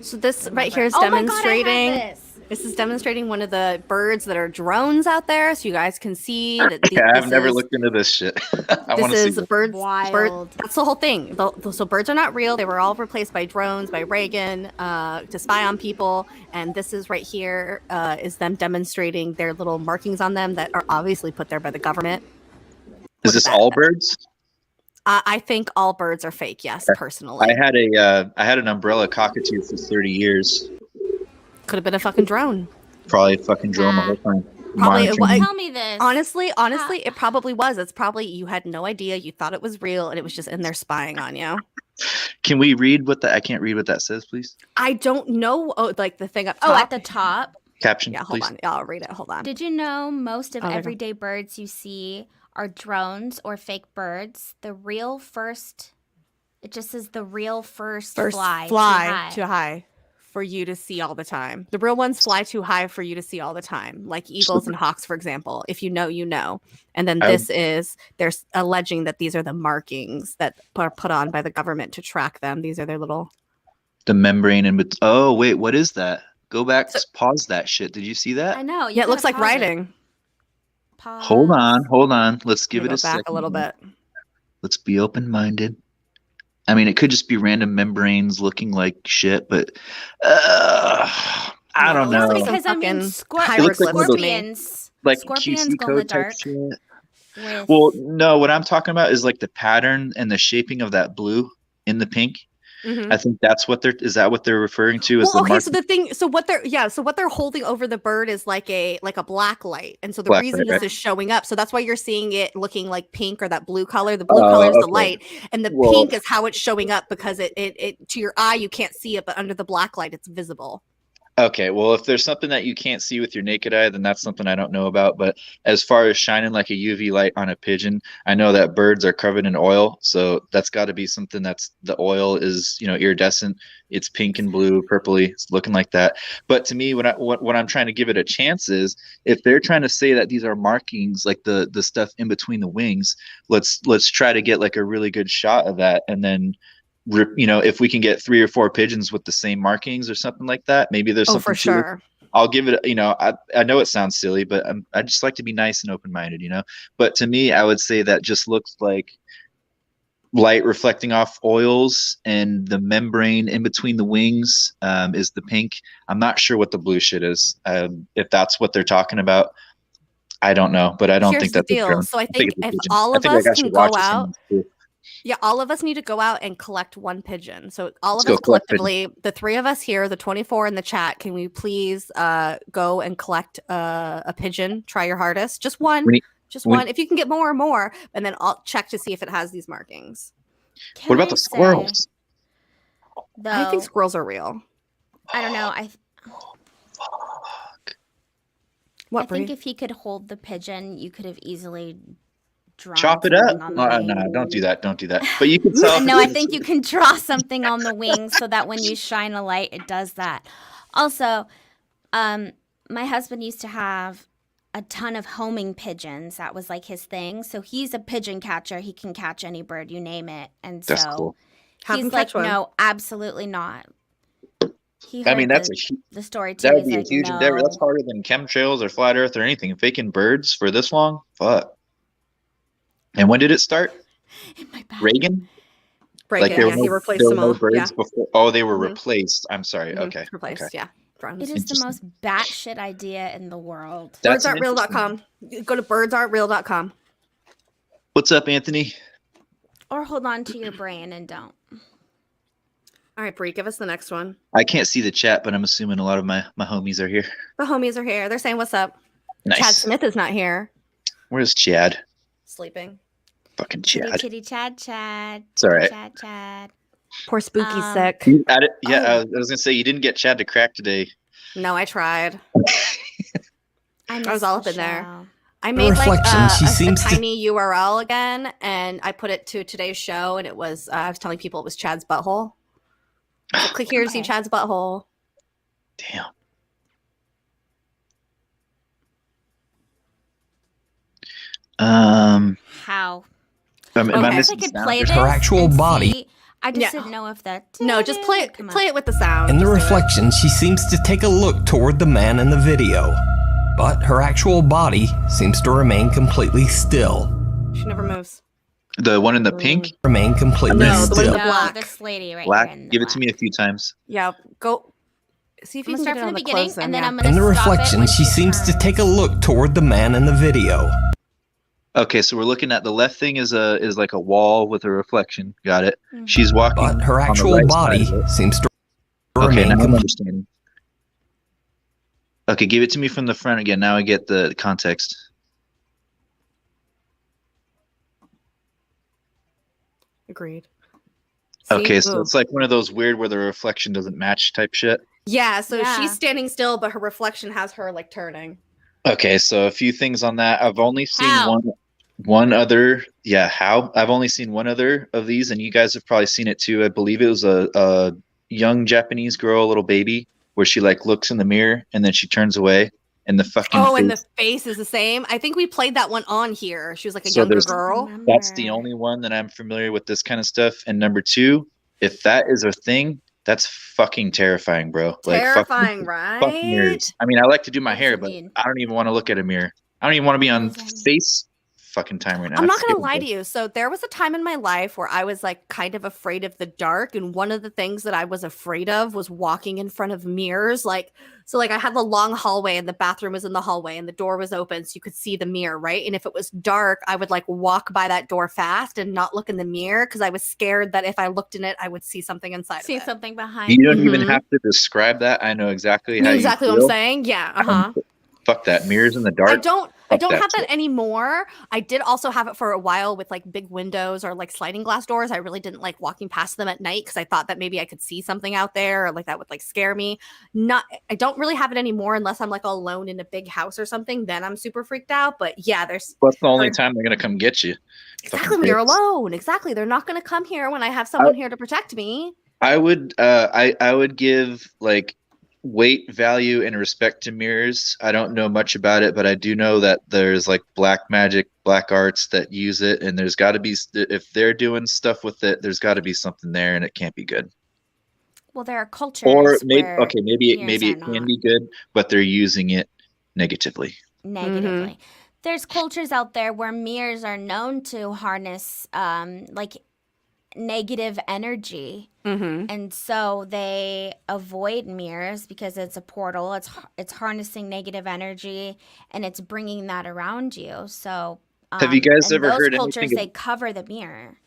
S1: So this right here is
S3: Oh my God, I
S1: demonstrating.
S3: have this.
S1: This is demonstrating one of the birds that are drones out there, so you guys can see that.
S2: Yeah, I've
S1: this
S2: never
S1: is-
S2: looked into this shit. I want
S1: This
S2: to see.
S1: is
S2: This.
S1: birds.
S3: Wild.
S1: That's the whole thing. So birds are not real. They were all replaced by drones by Reagan to spy on people. And this is right here is them demonstrating their little markings on them that are obviously put there by the government.
S2: Is this all birds?
S1: I think all birds are fake. Yes, personally.
S2: I had an umbrella cockatoo for 30 years.
S1: Could have been a fucking drone.
S2: Probably fucking drone the whole time.
S1: Probably
S2: monitoring.
S3: Tell me this.
S1: honestly, it probably was. It's probably you had no idea. You thought it was real, and it was just in there spying on you.
S2: Can we read what that? I can't read what that says, please.
S1: I don't know. Oh, like the thing up top.
S3: Oh, at the top.
S2: Caption,
S1: Yeah, hold
S2: please.
S1: on. I'll read it. Hold on.
S3: Did you know most of
S1: Oh, there you go.
S3: everyday birds you see are drones or fake birds? The real first, it just says the real first fly
S1: too high for you to see all the time. The real ones fly too high for you to see all the time, like eagles and hawks, for example. If you know, you know. And then they're alleging that these are the markings that are put on by the government to track them. These are their little.
S2: The membrane and oh wait, what is that? Go back, pause that shit. Did you see that?
S3: I know.
S1: Yeah, it looks like writing.
S2: Hold on. Let's give it a second.
S1: A little bit.
S2: Let's be open-minded. I mean, it could just be random membranes looking like shit, but I don't know.
S3: Because I mean,
S1: hieroglyphs,
S2: like
S3: scorpions
S2: QC
S3: glow in the
S2: code type
S3: dark.
S2: shit. Well, no, what I'm talking about is like the pattern and the shaping of that blue in the pink.
S1: Mm-hmm.
S2: I think that's what they're referring to as
S1: what they're holding over the bird is like a black light, and so the reason this is showing up, so that's why you're seeing it looking like pink or that blue color. The blue color is the light, and the pink is how it's showing up because it to your eye you can't see it, but under the black light it's visible.
S2: Okay, well, if there's something that you can't see with your naked eye, then that's something I don't know about. But as far as shining like a UV light on a pigeon, I know that birds are covered in oil, so that's got to be something that's the oil is, iridescent. It's pink and blue, purpley. It's looking like that. But to me, what I'm trying to give it a chance is if they're trying to say that these are markings, like the stuff in between the wings, let's try to get like a really good shot of that, and then. If we can get 3 or 4 pigeons with the same markings or something like that, maybe there's something
S1: for sure.
S2: I'll give it, I know it sounds silly, but I just like to be nice and open-minded, but to me, I would say that just looks like light reflecting off oils, and the membrane in between the wings is the pink. I'm not sure what the blue shit is. If that's what they're talking about, I don't know, but I don't think that's
S1: the deal. So I think if all of us can go out. Yeah, all of us need to go out and collect one pigeon. So all of us collectively, the 3 of us here, the 24 in the chat, can we please go and collect a pigeon? Try your hardest. Just one. One. If you can get more, and then I'll check to see if it has these markings.
S2: What about the squirrels?
S1: I think squirrels are real.
S3: I don't know.
S1: What,
S3: I think if he could hold the pigeon, you could have easily
S2: chop it up. No, don't do that. But you can tell.
S3: No, I think you can draw something on the wings so that when you shine a light, it does that. Also, my husband used to have a ton of homing pigeons. That was like his thing. So he's a pigeon catcher. He can catch any bird, you name it. And
S2: that's cool.
S3: He's like, no, absolutely not.
S2: That's
S3: the story too.
S2: That would be a huge endeavor. That's harder than chemtrails or flat Earth or anything. Faking birds for this long, fuck. And when did it start?
S3: In my back.
S2: Reagan,
S1: he replaced them all.
S2: Birds before. Oh, they were replaced. I'm sorry. Mm-hmm. Okay,
S1: replaced. Okay. Yeah.
S3: It is the most batshit idea in the world.
S1: Birdsaren'treal.com. Go to birdsaren'treal.com.
S2: What's up, Anthony?
S3: Or hold on to your brain and don't.
S1: All right, Bree, give us the next one.
S2: I can't see the chat, but I'm assuming a lot of my homies are here.
S1: The homies are here. They're saying what's up.
S2: Nice.
S1: Chad Smith is not here.
S2: Where's Chad?
S1: Sleeping.
S2: Fucking Chad.
S3: Kitty Chad.
S2: It's all right.
S3: Chad.
S1: Poor Spooky sick.
S2: I was gonna say you didn't get Chad to crack today.
S1: No, I tried. I was all up in there. I made a tiny URL again, and I put it to today's show, and it was I was telling people it was Chad's butthole. So click here to see Chad's butthole.
S2: Damn.
S3: How?
S2: Am I
S3: I could play this
S7: her actual body.
S3: See. I just didn't know if that.
S1: No, just play it with the sound.
S7: In the reflection, she seems to take a look toward the man in the video, but her actual body seems to remain completely still.
S1: She never moves.
S2: The one in the pink?
S7: Remain completely
S1: still.
S7: The
S1: one in the black.
S3: This lady right
S2: black.
S3: here.
S2: Give it to me a few times.
S1: Yeah, go. See if you can
S3: start
S1: get it
S3: from
S1: on
S3: the beginning, and then I'm gonna.
S7: In the
S3: stop
S7: reflection, she seems to take a look toward the man in the video.
S2: Okay, so we're looking at the left thing is like a wall with a reflection. Got it. Mm-hmm. She's walking.
S7: But her actual body seems to
S2: remain. Okay, now I'm
S7: completely.
S2: understanding. Okay, give it to me from the front again. Now I get the context.
S1: Agreed.
S2: Okay,
S1: See?
S2: so it's like one of those weird where the reflection doesn't match type shit.
S1: Yeah, so
S3: Yeah.
S1: she's standing still, but her reflection has her like turning.
S2: Okay, so a few things on that. I've only seen
S3: How?
S2: one other. Yeah, how? I've only seen one other of these, and you guys have probably seen it too. I believe it was a young Japanese girl, a little baby, where she like looks in the mirror and then she turns away, and the fucking
S1: Oh, and the
S2: face.
S1: face is the same. I think we played that one on here. She was like a
S2: So
S1: younger
S2: there's-
S1: girl.
S2: That's the only one that I'm familiar with this kind of stuff. And number two, if that is a thing, that's fucking terrifying, bro. Like
S1: Terrifying,
S2: fuck
S1: right?
S2: mirrors. I mean, I like to do my
S3: What does
S2: hair,
S3: it
S2: but
S3: mean?
S2: I don't even want to look at a mirror. I don't even want to be on
S3: does that mean?
S2: face fucking time right now.
S1: I'm not
S2: It's
S1: gonna
S2: scary,
S1: lie
S2: bro.
S1: to you. So there was a time in my life where I was like kind of afraid of the dark, and one of the things that I was afraid of was walking in front of mirrors. Like, so like I had the long hallway, and the bathroom was in the hallway, and the door was open, so you could see the mirror, right? And if it was dark, I would like walk by that door fast and not look in the mirror because I was scared that if I looked in it, I would see something inside
S3: See
S1: of it.
S3: something behind.
S2: You don't even
S1: Mhm.
S2: have to describe that. I know exactly
S1: You know
S2: how
S1: exactly
S2: you
S1: what I'm
S2: feel.
S1: saying? Yeah. Uh-huh.
S2: Fuck that. Mirrors in the dark.
S1: I don't
S2: Fuck
S1: have that
S2: shit.
S1: anymore. I did also have it for a while with like big windows or like sliding glass doors. I really didn't like walking past them at night because I thought that maybe I could see something out there or like that would like scare me. I don't really have it anymore unless I'm like alone in a big house or something. Then I'm super freaked out. But yeah, there's
S2: That's the only
S1: or-
S2: time they're gonna come get you.
S1: exactly
S2: Fucking
S1: when you're
S2: dicks.
S1: alone. Exactly. They're not gonna come here when I have someone here to protect me.
S2: I would I would give like weight, value, and respect to mirrors. I don't know much about it, but I do know that there's like black magic, black arts that use it, and there's got to be if they're doing stuff with it, there's got to be something there, and it can't be good.
S3: Well, there are cultures
S2: Or maybe
S3: where
S2: okay, maybe
S3: mirrors
S2: it
S3: are
S2: can
S3: not.
S2: be good, but they're using it negatively.
S3: Negatively. There's cultures out there where mirrors are known to harness like negative energy.
S1: Mm-hmm.
S3: And so they avoid mirrors because it's a portal. It's harnessing negative energy and it's bringing that around you. So
S2: Have you guys
S3: in
S2: ever
S3: those
S2: heard
S3: cultures
S2: anything?
S3: they cover the mirror.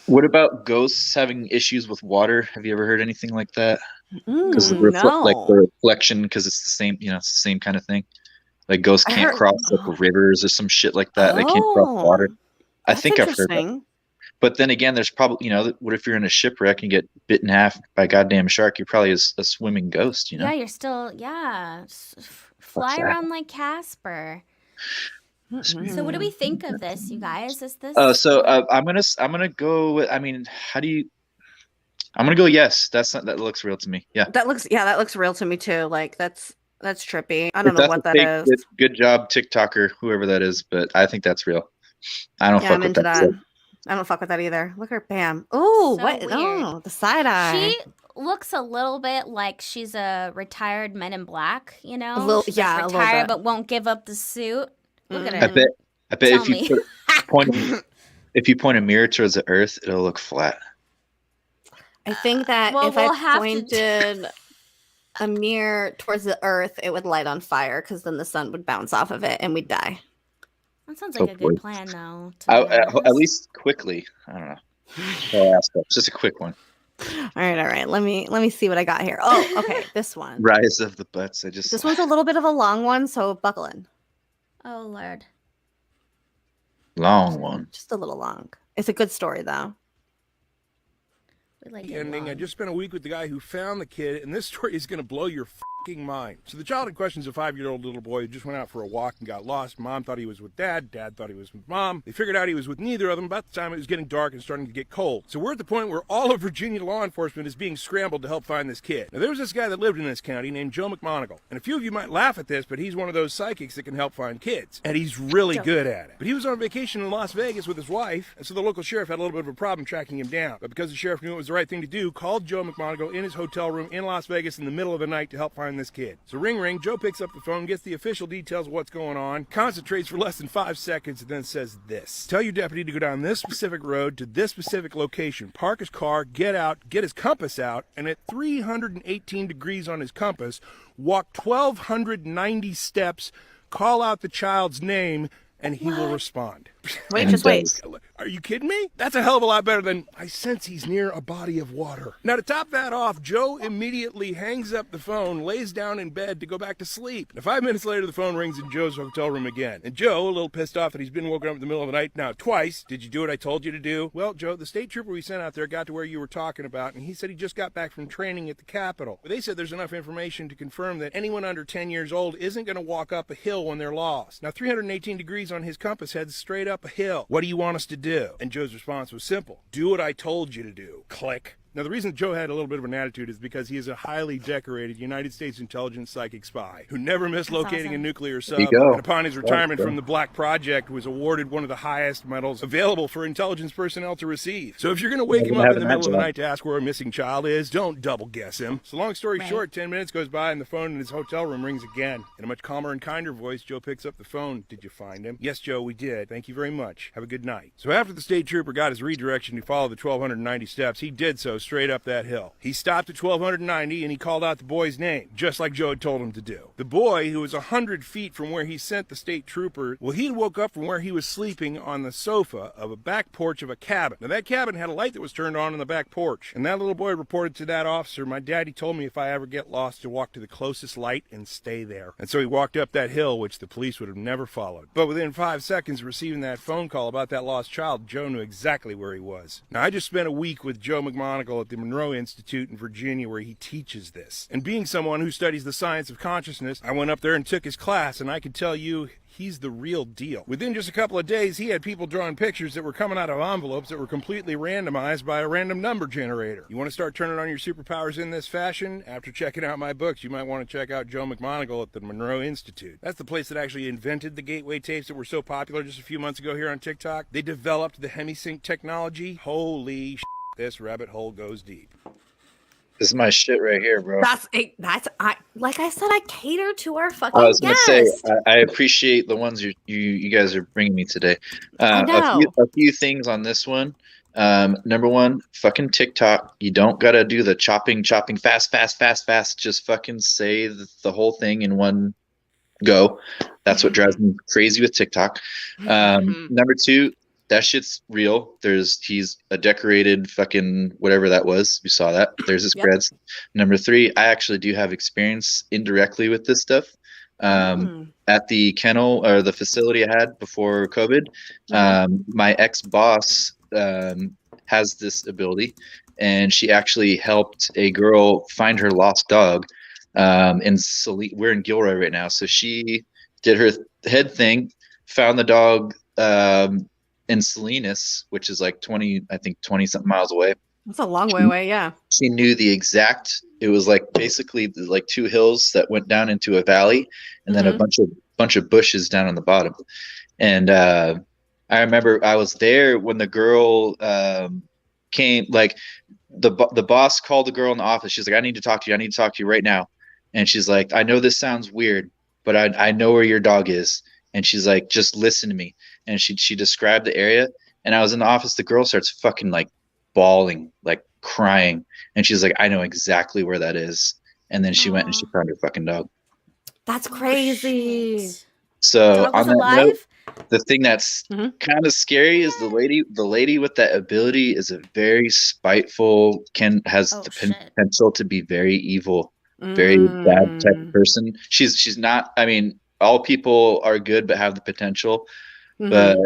S2: What about ghosts having issues with water? Have you ever heard anything like that? Because like the
S1: No.
S2: reflection, because it's the same, it's the same kind of thing. Like ghosts
S1: I
S2: can't
S1: heard-
S2: cross like rivers or some shit like that. They can't cross water. I
S1: That's
S2: think I've heard that.
S1: interesting.
S2: But then again, there's probably, what if you're in a shipwreck and get bit in half by a goddamn shark? You're probably a swimming ghost,
S3: Yeah, you're still fly
S2: that?
S3: around like Casper. So what do we think of this, you guys? Is this
S2: So I'm gonna go with, I mean, I'm gonna go yes. That looks real to me. Yeah.
S1: That looks real to me too. Like that's trippy. I don't
S2: If
S1: know
S2: that's
S1: what
S2: a
S1: that
S2: fake,
S1: is.
S2: good job, TikToker, whoever that is, but I think that's real. I don't
S1: Yeah,
S2: fuck
S1: I'm
S2: with
S1: into
S2: that.
S1: that.
S2: shit.
S1: I don't fuck with that either. Look at her, bam. Oh,
S3: So
S1: what?
S3: weird.
S1: Oh, the side eye.
S3: She looks a little bit like she's a retired Men in Black, you know?
S1: A little-
S3: She's
S1: yeah, a
S3: like
S1: little
S3: retired
S1: bit.
S3: but won't give up the suit. Look at
S1: Mhm.
S3: her.
S2: I bet
S3: Tell
S2: if you
S3: me.
S2: if you point a mirror towards the earth, it'll look flat.
S1: I think that
S3: Well,
S1: if
S3: we'll
S1: I
S3: have to-
S1: pointed a mirror towards the earth, it would light on fire because then the sun would bounce off of it and we'd die.
S3: That sounds like a
S2: Hopefully.
S3: good plan, though. To be
S2: At
S3: honest.
S2: least quickly. I don't know. I'll ask that. Just a quick one.
S1: All right. Let me see what I got here. Oh, okay, this one.
S2: Rise of the butts.
S1: This one's a little bit of a long one, so buckle in.
S3: Oh, Lord.
S2: long one.
S1: Just a little long. It's a good story though.
S3: We like
S8: The
S3: it
S8: ending. I
S3: long.
S8: just spent a week with the guy who found the kid, and this story is going to blow your fucking mind. So the child in question is a 5-year-old little boy who just went out for a walk and got lost. Mom thought he was with dad. Dad thought he was with mom. They figured out he was with neither of them. About the time it was getting dark and starting to get cold. So we're at the point where all of Virginia law enforcement is being scrambled to help find this kid. Now there was this guy that lived in this county named Joe McMonagle. And a few of you might laugh at this, but he's one of those psychics that can help find kids. And he's really good at it. But he was on vacation in Las Vegas with his wife, and so the local sheriff had a little bit of a problem tracking him down. But because the sheriff knew it was the right thing to do, called Joe McMonagle in his hotel room in Las Vegas in the middle of the night to help find this kid. So ring, Joe picks up the phone, gets the official details of what's going on, concentrates for less than 5 seconds, and then says this. Tell your deputy to go down this specific road to this specific location, park his car, get out, get his compass out, and at 318 degrees on his compass, walk 1,290 steps, call out the child's name, and he will respond.
S1: Wait,
S2: And
S1: just
S2: it
S1: wait.
S2: does.
S8: Are you kidding me? That's a hell of a lot better than I sense he's near a body of water. Now, to top that off, Joe immediately hangs up the phone, lays down in bed to go back to sleep. Now, 5 minutes later, the phone rings in Joe's hotel room again. And Joe, a little pissed off that he's been woken up in the middle of the night now twice. Did you do what I told you to do? Well, Joe, the state trooper we sent out there got to where you were talking about, and he said he just got back from training at the Capitol. But they said there's enough information to confirm that anyone under 10 years old isn't going to walk up a hill when they're lost. Now, 318 degrees on his compass heads straight up a hill. What do you want us to do? And Joe's response was simple. Do what I told you to do. Click. Now, the reason Joe had a little bit of an attitude is because he is a highly decorated United States intelligence psychic spy who never missed locating a nuclear sub, and upon his retirement from the Black Project was awarded one of the highest medals available for intelligence personnel to receive. So if you're going to wake him up in the middle of the night to ask where a missing child is, don't double guess him. So long story short, 10 minutes goes by and the phone in his hotel room rings again. In a much calmer and kinder voice, Joe picks up the phone. Did you find him? Yes, Joe, we did. Thank you very much. Have a good night. So after the state trooper got his redirection to follow the 1,290 steps, he did so straight up that hill. He stopped at 1,290 and he called out the boy's name, just like Joe had told him to do. The boy, who was 100 feet from where he sent the state trooper, well, he woke up from where he was sleeping on the sofa of a back porch of a cabin. Now, that cabin had a light that was turned on in the back porch, and that little boy reported to that officer, my daddy told me if I ever get lost to walk to the closest light and stay there. And so he walked up that hill, which the police would have never followed. But within 5 seconds of receiving that phone call about that lost child, Joe knew exactly where he was. Now, I just spent a week with Joe McMonagle at the Monroe Institute in Virginia where he teaches this. And being someone who studies the science of consciousness, I went up there and took his class, and I can tell you, he's the real deal. Within just a couple of days, he had people drawing pictures that were coming out of envelopes that were completely randomized by a random number generator. You want to start turning on your superpowers in this fashion? After checking out my books, you might want to check out Joe McMonagle at the Monroe Institute. That's the place that actually invented the gateway tapes that were so popular just a few months ago here on TikTok. They developed the hemisync technology. Holy shit, this rabbit hole goes deep.
S2: This is my shit right here, bro.
S1: Like I said, I cater to our fucking
S2: I was gonna
S1: guests.
S2: say I appreciate the ones you guys are bringing me today.
S1: I know.
S2: A few things on this one. Number one, fucking TikTok. You don't gotta do the chopping fast. Just fucking say the whole thing in one go. That's what drives me crazy with TikTok. Number two, that shit's real. He's a decorated fucking whatever that was. We saw that. There's his creds. Number three, I actually do have experience indirectly with this stuff. At the kennel or the facility I had before COVID, my ex-boss has this ability, and she actually helped a girl find her lost dog. We're in Gilroy right now, so she did her head thing, found the dog in Salinas, which is like 20 something miles away.
S1: That's a long way away, yeah.
S2: She knew the exact, it was like basically like two hills that went down into a valley, and then a bunch of bushes down on the bottom. And I remember I was there when the girl came, like the boss called the girl in the office. She's like, I need to talk to you right now. And she's like, I know this sounds weird, but I know where your dog is. And she's like, just listen to me. And she described the area, and I was in the office. The girl starts fucking like bawling, like crying. And she's like, I know exactly where that is. And then she went and she found her fucking dog.
S1: That's crazy.
S2: So
S3: Dog was
S2: on that
S3: alive?
S2: note, the thing that's kind of scary is the lady with that ability is a very spiteful, has the potential to be very evil, very bad type of person. She's not, I mean, all people are good but have the potential. But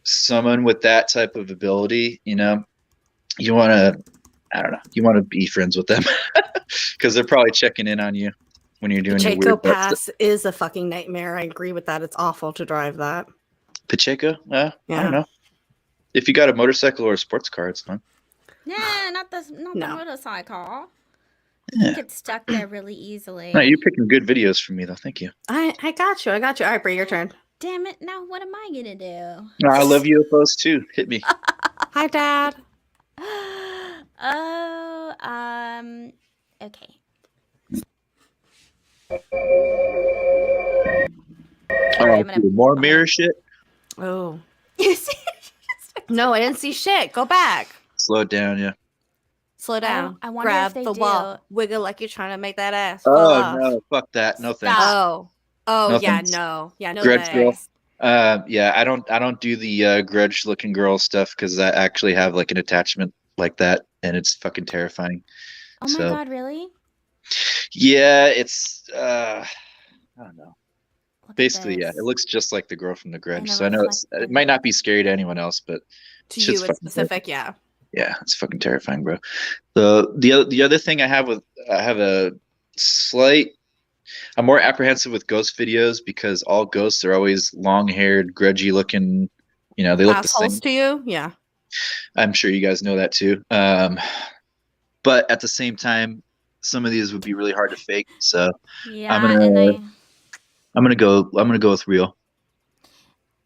S2: someone with that type of ability, you know, you want to be friends with them because they're probably checking in on you when you're doing your
S1: Pacheco
S2: weird
S1: Pass is a fucking nightmare. I agree with that. It's awful to drive that.
S2: Pacheco? I don't know. If you got a motorcycle or a sports car, it's fine.
S3: Yeah, not the motorcycle.
S2: Yeah.
S3: Get stuck there really easily.
S2: No, you're picking good videos for me, though. Thank you.
S1: I got you. All right, Brie, your turn.
S3: Damn it! Now what am I gonna do?
S2: No, I love UFOs too. Hit me.
S1: Hi, Dad.
S3: Okay.
S2: More mirror shit.
S1: Oh.
S3: You see?
S1: No, I didn't see shit. Go back.
S2: Slow it down, yeah.
S1: Slow down.
S3: I wonder
S1: Grab
S3: if they
S1: the
S3: do.
S1: wall. Wiggle like you're trying to make that ass fall
S2: Oh
S1: off.
S2: no, fuck that. No thanks.
S1: Oh,
S2: No
S1: yeah,
S2: thanks.
S1: no. Yeah, no
S2: Grudge girl.
S1: thanks.
S2: Yeah, I don't do the grudge looking girl stuff because I actually have like an attachment like that, and it's fucking terrifying.
S3: Oh my
S2: So
S3: God, really?
S2: yeah, it's I don't know.
S3: Look
S2: Basically,
S3: at
S2: yeah, it
S3: this.
S2: looks just like the girl from The Grudge.
S3: And the
S2: So I know it might not be scary to anyone else, but
S1: To
S2: shit's
S1: you in
S2: fucking
S1: specific, yeah.
S2: yeah, it's fucking terrifying, bro. The other thing I have a slight I'm more apprehensive with ghost videos because all ghosts are always long-haired, grudgy looking, they look the
S1: Assholes
S2: same.
S1: to you, yeah.
S2: I'm sure you guys know that too. But at the same time, some of these would be really hard to fake. So
S3: Yeah,
S2: I'm gonna I'm gonna go with real.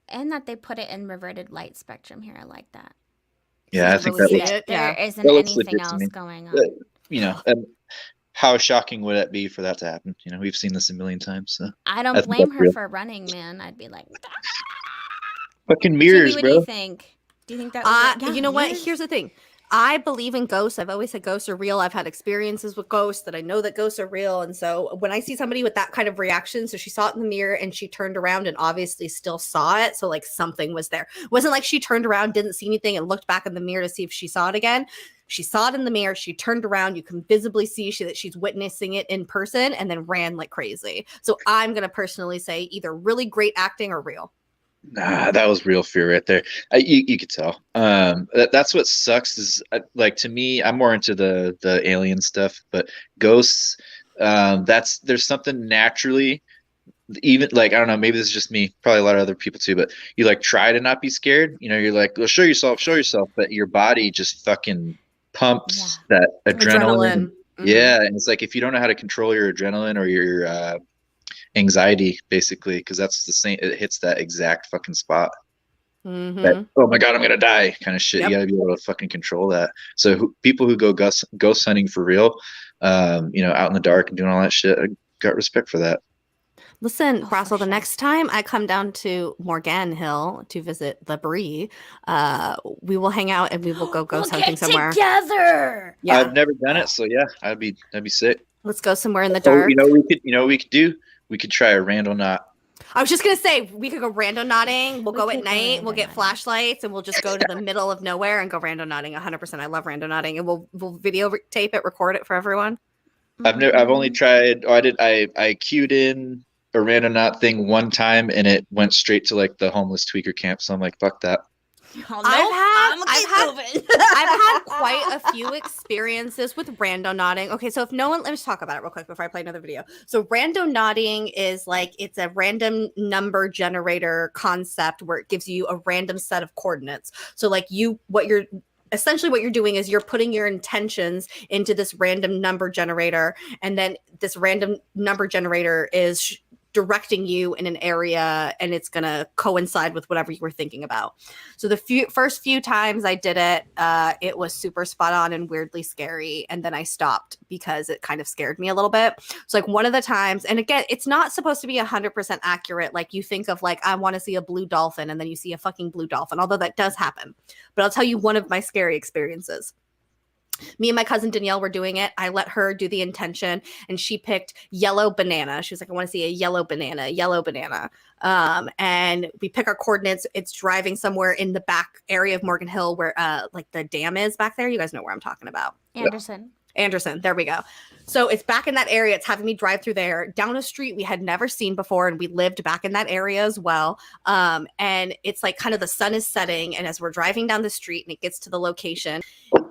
S3: and that they put it in reverted light spectrum here. I like that.
S1: So
S2: Yeah,
S1: you
S2: I
S1: can
S2: think
S1: really
S2: that
S1: see
S2: looks
S1: it.
S3: There
S1: Yeah.
S3: isn't
S2: that looks
S3: anything
S2: legit to
S3: else
S2: me.
S3: going on.
S2: And how shocking would it be for that to happen? We've seen this a million times. So
S3: I
S2: I
S3: don't
S2: think
S3: blame
S2: that's
S3: her
S2: real.
S3: for running, man. I'd be like,
S2: Fucking
S3: Jimmy,
S2: mirrors,
S3: what do you
S2: bro.
S3: think? Do you think that was
S1: You know what? Here's the thing. I believe in ghosts. I've always said ghosts are real. I've had experiences with ghosts that I know that ghosts are real. And so when I see somebody with that kind of reaction, so she saw it in the mirror and she turned around and obviously still saw it. So like something was there. It wasn't like she turned around, didn't see anything, and looked back in the mirror to see if she saw it again. She saw it in the mirror. She turned around. You can visibly see that she's witnessing it in person and then ran like crazy. So I'm going to personally say either really great acting or real.
S2: Nah, that was real fear right there. You could tell. That's what sucks is like to me, I'm more into the alien stuff, but ghosts, there's something naturally, even like I don't know, maybe this is just me, probably a lot of other people too, but you like try to not be scared. You're like, well, show yourself, but your body just fucking pumps that adrenaline.
S1: Mm-hmm.
S2: Yeah, and it's like if you don't know how to control your adrenaline or your anxiety, basically, because that's the same. It hits that exact fucking spot.
S1: Mm-hmm.
S2: That, oh my god, I'm gonna die kind of shit.
S1: Yep.
S2: You gotta be able to fucking control that. So people who go ghost hunting for real, out in the dark and doing all that shit, I got respect for that.
S1: Listen, Brassel, the next time I come down to Morgan Hill to visit the Brie, we will hang out and we will go ghost hunting somewhere
S3: together.
S1: Yeah,
S2: I've never done it, so yeah, that'd be sick.
S1: let's go somewhere in the dark.
S2: We could do. We could try a random knot.
S1: I was just gonna say we could go rando knotting. We'll go at night. We'll get flashlights and we'll just go to the middle of nowhere and go rando knotting. 100%. I love rando knotting, and we'll videotape it, record it for everyone.
S2: I've only tried. I queued in a random knot thing one time, and it went straight to like the homeless tweaker camp. So I'm like, fuck that.
S1: I've had quite a few experiences with rando knotting. Okay, so let me talk about it real quick before I play another video. So rando knotting is like it's a random number generator concept where it gives you a random set of coordinates. So like what you're doing is you're putting your intentions into this random number generator, and then this random number generator is directing you in an area, and it's going to coincide with whatever you were thinking about. So the first few times I did it, it was super spot on and weirdly scary. And then I stopped because it kind of scared me a little bit. So like one of the times, and again, it's not supposed to be 100% accurate. Like you think of like, I want to see a blue dolphin, and then you see a fucking blue dolphin, although that does happen. But I'll tell you one of my scary experiences. Me and my cousin Danielle were doing it. I let her do the intention, and she picked yellow banana. She was like, I want to see a yellow banana. And we pick our coordinates. It's driving somewhere in the back area of Morgan Hill where like the dam is back there. You guys know where I'm talking about. Anderson. There we go. So it's back in that area. It's having me drive through there down a street we had never seen before. And we lived back in that area as well. And it's like kind of the sun is setting. And as we're driving down the street and it gets to the location,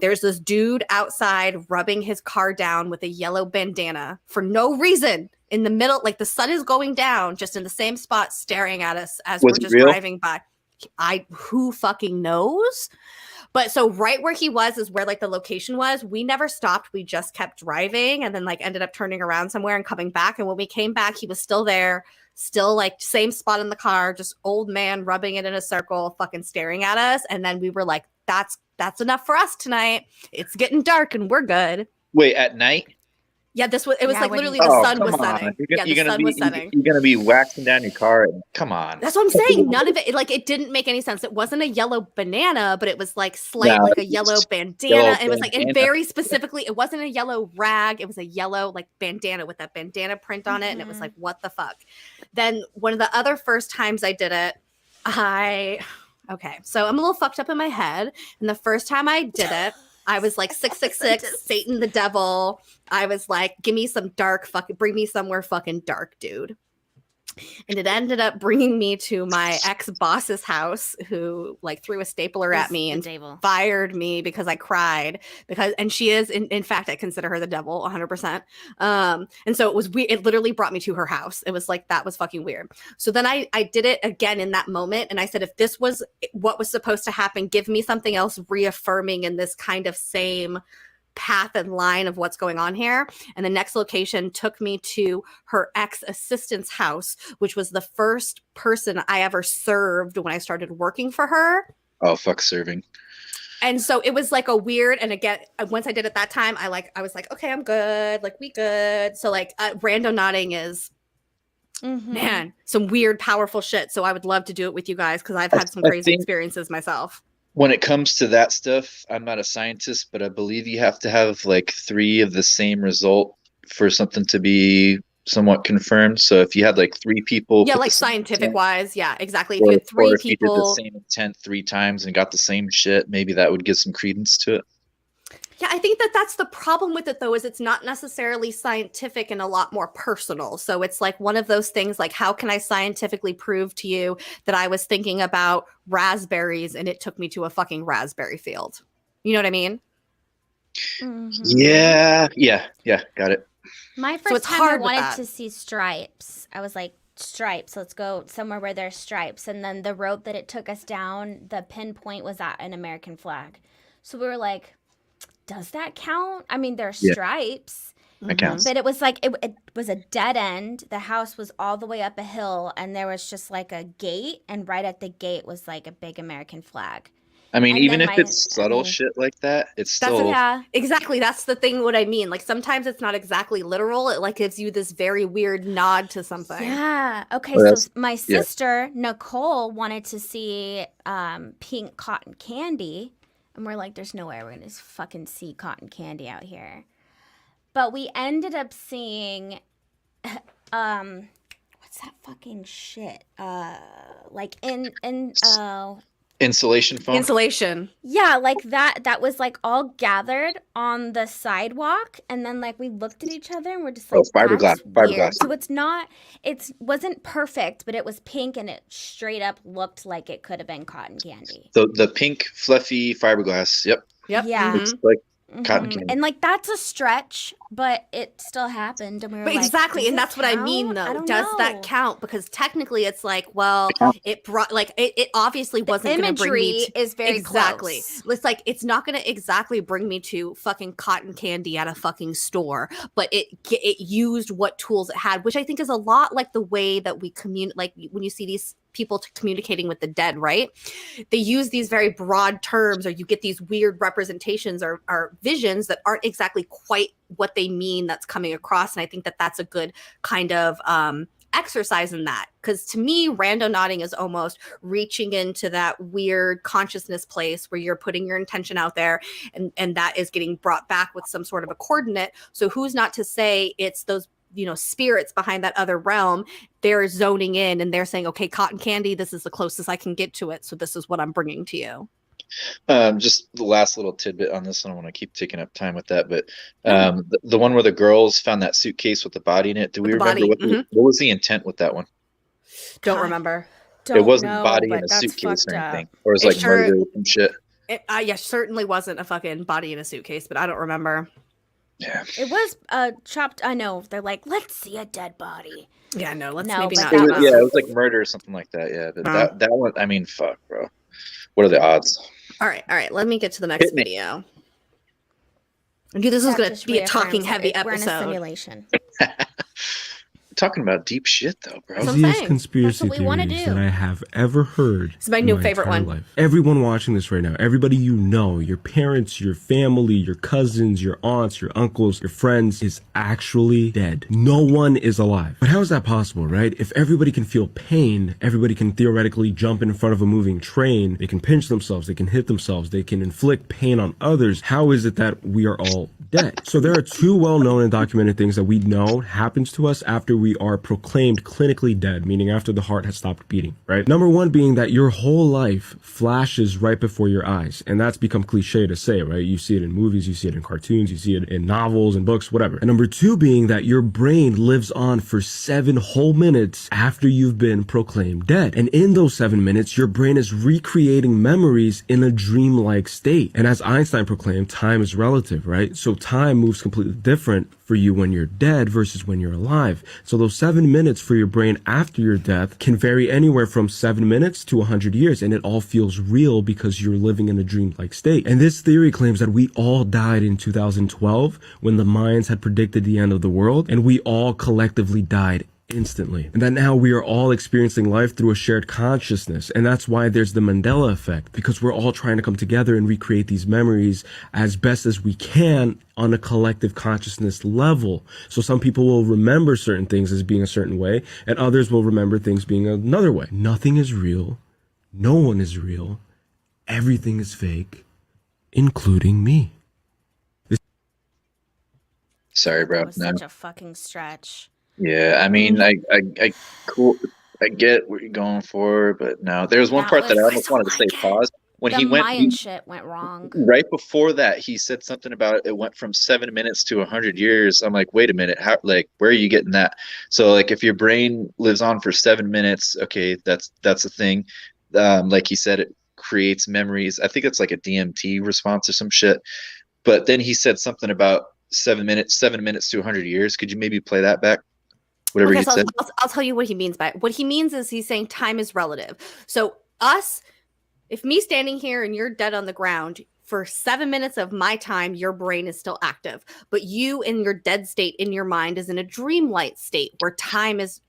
S1: there's this dude outside rubbing his car down with a yellow bandana for no reason in the middle. Like the sun is going down just in the same spot, staring at us as we're just driving by. Who fucking knows? But so right where he was is where like the location was. We never stopped. We just kept driving and then like ended up turning around somewhere and coming back. And when we came back, he was still there, still like same spot in the car, just old man rubbing it in a circle, fucking staring at us. And then we were like, that's enough for us tonight. It's getting dark and we're good.
S2: Wait, at night?
S1: Yeah, it was like literally the sun was setting.
S2: Was setting. You're gonna be waxing down your car. Come on.
S1: That's what I'm saying. None of it, like it didn't make any sense. It wasn't a yellow banana, but it was like like a yellow bandana. It was like, and very specifically, it wasn't a yellow rag. It was a yellow like bandana with that bandana print on it. And it was like, what the fuck? Then one of the other first times I did it, Okay, so I'm a little fucked up in my head. And the first time I did it, I was like 666, Satan the devil. I was like, give me some dark fucking, bring me somewhere fucking dark, dude. And it ended up bringing me to my ex-boss's house, who like threw a stapler at me and fired me because I cried. And she is, in fact, I consider her the devil 100%. And so it was weird. It literally brought me to her house. It was like, that was fucking weird. So then I did it again in that moment. And I said, if this was what was supposed to happen, give me something else reaffirming in this kind of same path and line of what's going on here. And the next location took me to her ex-assistant's house, which was the first person I ever served when I started working for her.
S2: Oh, fuck serving.
S1: And so it was like a weird, and again, once I did it that time, I was like, okay, I'm good. Like, we good. So like rando nodding is, man, some weird, powerful shit. So I would love to do it with you guys because I've had some crazy experiences myself.
S2: When it comes to that stuff, I'm not a scientist, but I believe you have to have like 3 of the same result for something to be somewhat confirmed. So if you had like 3 people,
S1: yeah, like scientific wise, yeah, exactly. If you had 3 people,
S2: you did the same intent 3 times and got the same shit, maybe that would give some credence to it.
S1: Yeah, I think that's the problem with it, though, is it's not necessarily scientific and a lot more personal. So it's like one of those things like, how can I scientifically prove to you that I was thinking about raspberries and it took me to a fucking raspberry field? You know what I mean?
S2: Yeah, got it.
S3: My first time I wanted to see stripes. I was like, stripes, let's go somewhere where there's stripes. And then the road that it took us down, the pinpoint was at an American flag. So we were like, does that count? I mean, there's stripes.
S2: That counts.
S3: But it was like, it was a dead end. The house was all the way up a hill, and there was just like a gate, and right at the gate was like a big American flag.
S2: I mean, and even if it's subtle shit like that, it's still...
S1: Yeah, exactly. That's the thing, what I mean. Like, sometimes it's not exactly literal. It, like, gives you this very weird nod to something.
S3: Yeah. Okay, so my sister, Nicole, wanted to see pink cotton candy. And we're like, there's no way we're going to fucking see cotton candy out here. But we ended up seeing, what's that fucking shit? Like
S2: insulation foam?
S1: Insulation.
S3: Yeah, like that was like all gathered on the sidewalk. And then like we looked at each other and we're just like,
S2: fiberglass.
S3: So it wasn't perfect, but it was pink and it straight up looked like it could have been cotton candy.
S2: The pink fluffy fiberglass. Yep.
S3: Yeah.
S2: Looks like cotton candy.
S3: And like that's a stretch, but it still happened. And we were like,
S1: exactly, and that's what I mean, though. Does that count? Because technically, it's like, well, it brought like it obviously wasn't going to bring me to,
S3: is very close.
S1: It's like it's not going to exactly bring me to fucking cotton candy at a fucking store, but it used what tools it had, which I think is a lot like the way that we communicate. Like when you see these people communicating with the dead, right? They use these very broad terms, or you get these weird representations or visions that aren't exactly quite what they mean that's coming across. And I think that that's a good kind of exercise in that. Because to me, rando nodding is almost reaching into that weird consciousness place where you're putting your intention out there and that is getting brought back with some sort of a coordinate. So who's not to say it's those spirits behind that other realm, they're zoning in and they're saying, okay, cotton candy, this is the closest I can get to it. So this is what I'm bringing to you.
S2: Just the last little tidbit on this. I don't want to keep taking up time with that, but the one where the girls found that suitcase with the body in it. Do we remember what was the intent with that one?
S1: Don't remember.
S2: It wasn't a body in a suitcase or anything, or it was like murder and shit.
S1: Yeah, certainly wasn't a fucking body in a suitcase, but I don't remember.
S2: Yeah.
S3: It was chopped. I know. They're like, let's see a dead body.
S1: Yeah, no, maybe not.
S2: It was like murder or something like that. Yeah, but that one, I mean, fuck, bro. What are the odds?
S1: All right. Let me get to the next video. Dude, this is going to be a talking heavy episode.
S3: We're in a simulation.
S2: Talking about deep shit, though, bro.
S9: Craziest conspiracy theories that I have ever heard.
S1: It's my new favorite one.
S9: Life. Everyone watching this right now, everybody you know, your parents, your family, your cousins, your aunts, your uncles, your friends, is actually dead. No one is alive. But how is that possible, right? If everybody can feel pain, everybody can theoretically jump in front of a moving train, they can pinch themselves, they can hit themselves, they can inflict pain on others. How is it that we are all dead. So there are two well-known and documented things that we know happens to us after we are proclaimed clinically dead, meaning after the heart has stopped beating, right? Number one being that your whole life flashes right before your eyes. And that's become cliche to say, right? You see it in movies, you see it in cartoons, you see it in novels and books, whatever. And number two being that your brain lives on for 7 whole minutes after you've been proclaimed dead. And in those 7 minutes, your brain is recreating memories in a dreamlike state. And as Einstein proclaimed, time is relative, right? So time moves completely different for you when you're dead versus when you're alive. So those 7 minutes for your brain after your death can vary anywhere from 7 minutes to 100 years. And it all feels real because you're living in a dreamlike state. And this theory claims that we all died in 2012 when the Mayans had predicted the end of the world, and we all collectively died instantly. And that now we are all experiencing life through a shared consciousness. And that's why there's the Mandela effect, because we're all trying to come together and recreate these memories as best as we can on a collective consciousness level. So some people will remember certain things as being a certain way, and others will remember things being another way. Nothing is real. No one is real. Everything is fake, including me.
S2: Sorry, bro.
S3: That was
S2: No.
S3: such a fucking stretch.
S2: Yeah, I mean, I get what you're going for, but no. There was one
S3: That
S2: part that I
S3: was-
S2: almost wanted to say pause. When
S3: The
S2: he went
S3: Mayan shit went wrong.
S2: right before that, he said something about it went from 7 minutes to 100 years. I'm like, wait a minute, how? Like, where are you getting that? So, like, if your brain lives on for 7 minutes, okay, that's a thing. Like he said, it creates memories. I think it's like a DMT response or some shit. But then he said something about 7 minutes to 100 years. Could you maybe play that back? Whatever
S1: Okay,
S2: he
S1: so
S2: said.
S1: I'll tell you what he means by it. What he means is he's saying time is relative. So if me standing here and you're dead on the ground, for 7 minutes of my time, your brain is still active. But you in your dead state in your mind is in a dreamlike state where time is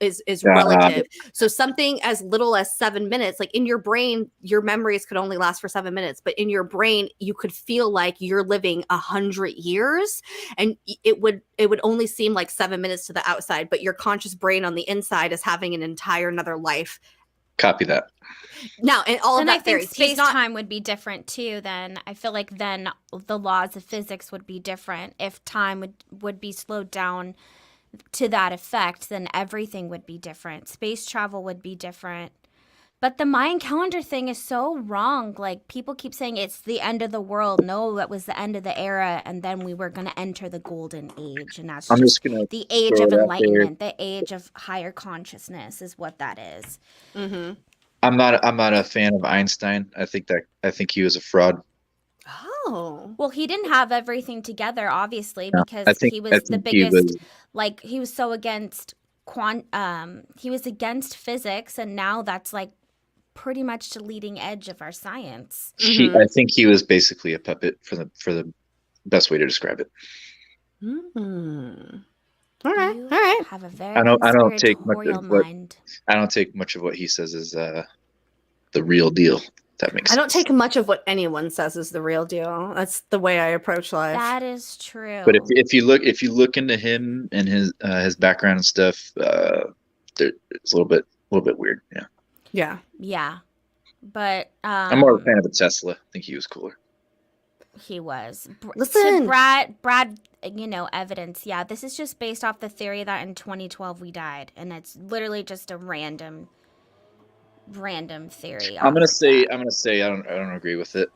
S1: relative. So something as little as 7 minutes, like in your brain, your memories could only last for 7 minutes, but in your brain, you could feel like you're living 100 years, and it would only seem like 7 minutes to the outside, but your conscious brain on the inside is having an entire another life.
S2: Copy that.
S1: Now, and all of
S3: And
S1: that
S3: I think
S1: theories,
S3: space time would be different too. Then I feel like then the laws of physics would be different. If time would be slowed down to that effect, then everything would be different. Space travel would be different. But the Mayan calendar thing is so wrong. Like, people keep saying it's the end of the world. No, that was the end of the era, and then we were going to enter the golden age, and that's just the age of enlightenment, the age of higher consciousness is what that is.
S1: Mm-hmm.
S2: I'm not a fan of Einstein. I think he was a fraud.
S1: Oh.
S3: Well, he didn't have everything together, obviously,
S2: No,
S3: because he was the biggest. Like, he was so against he was against physics, and now that's like pretty much the leading edge of our science.
S2: I think he was basically a puppet for the best way to describe it.
S1: Mm-hmm. All right.
S3: You
S1: All right.
S3: have a very
S2: I don't take much
S3: conspiratorial
S2: of what
S3: mind.
S2: I don't take much of what he says as the real deal. If that makes
S1: I
S2: sense.
S1: don't take much of what anyone says is the real deal. That's the way I approach life.
S3: That is true.
S2: But if you look into him and his background and stuff, it's a little bit weird. Yeah.
S1: Yeah.
S3: Yeah. But
S2: I'm more of a fan of a Tesla. I think he was cooler.
S3: He was.
S1: Listen.
S3: To Brad, evidence. Yeah, this is just based off the theory that in 2012 we died, and it's literally just a random theory.
S2: I'm gonna say I don't agree with it.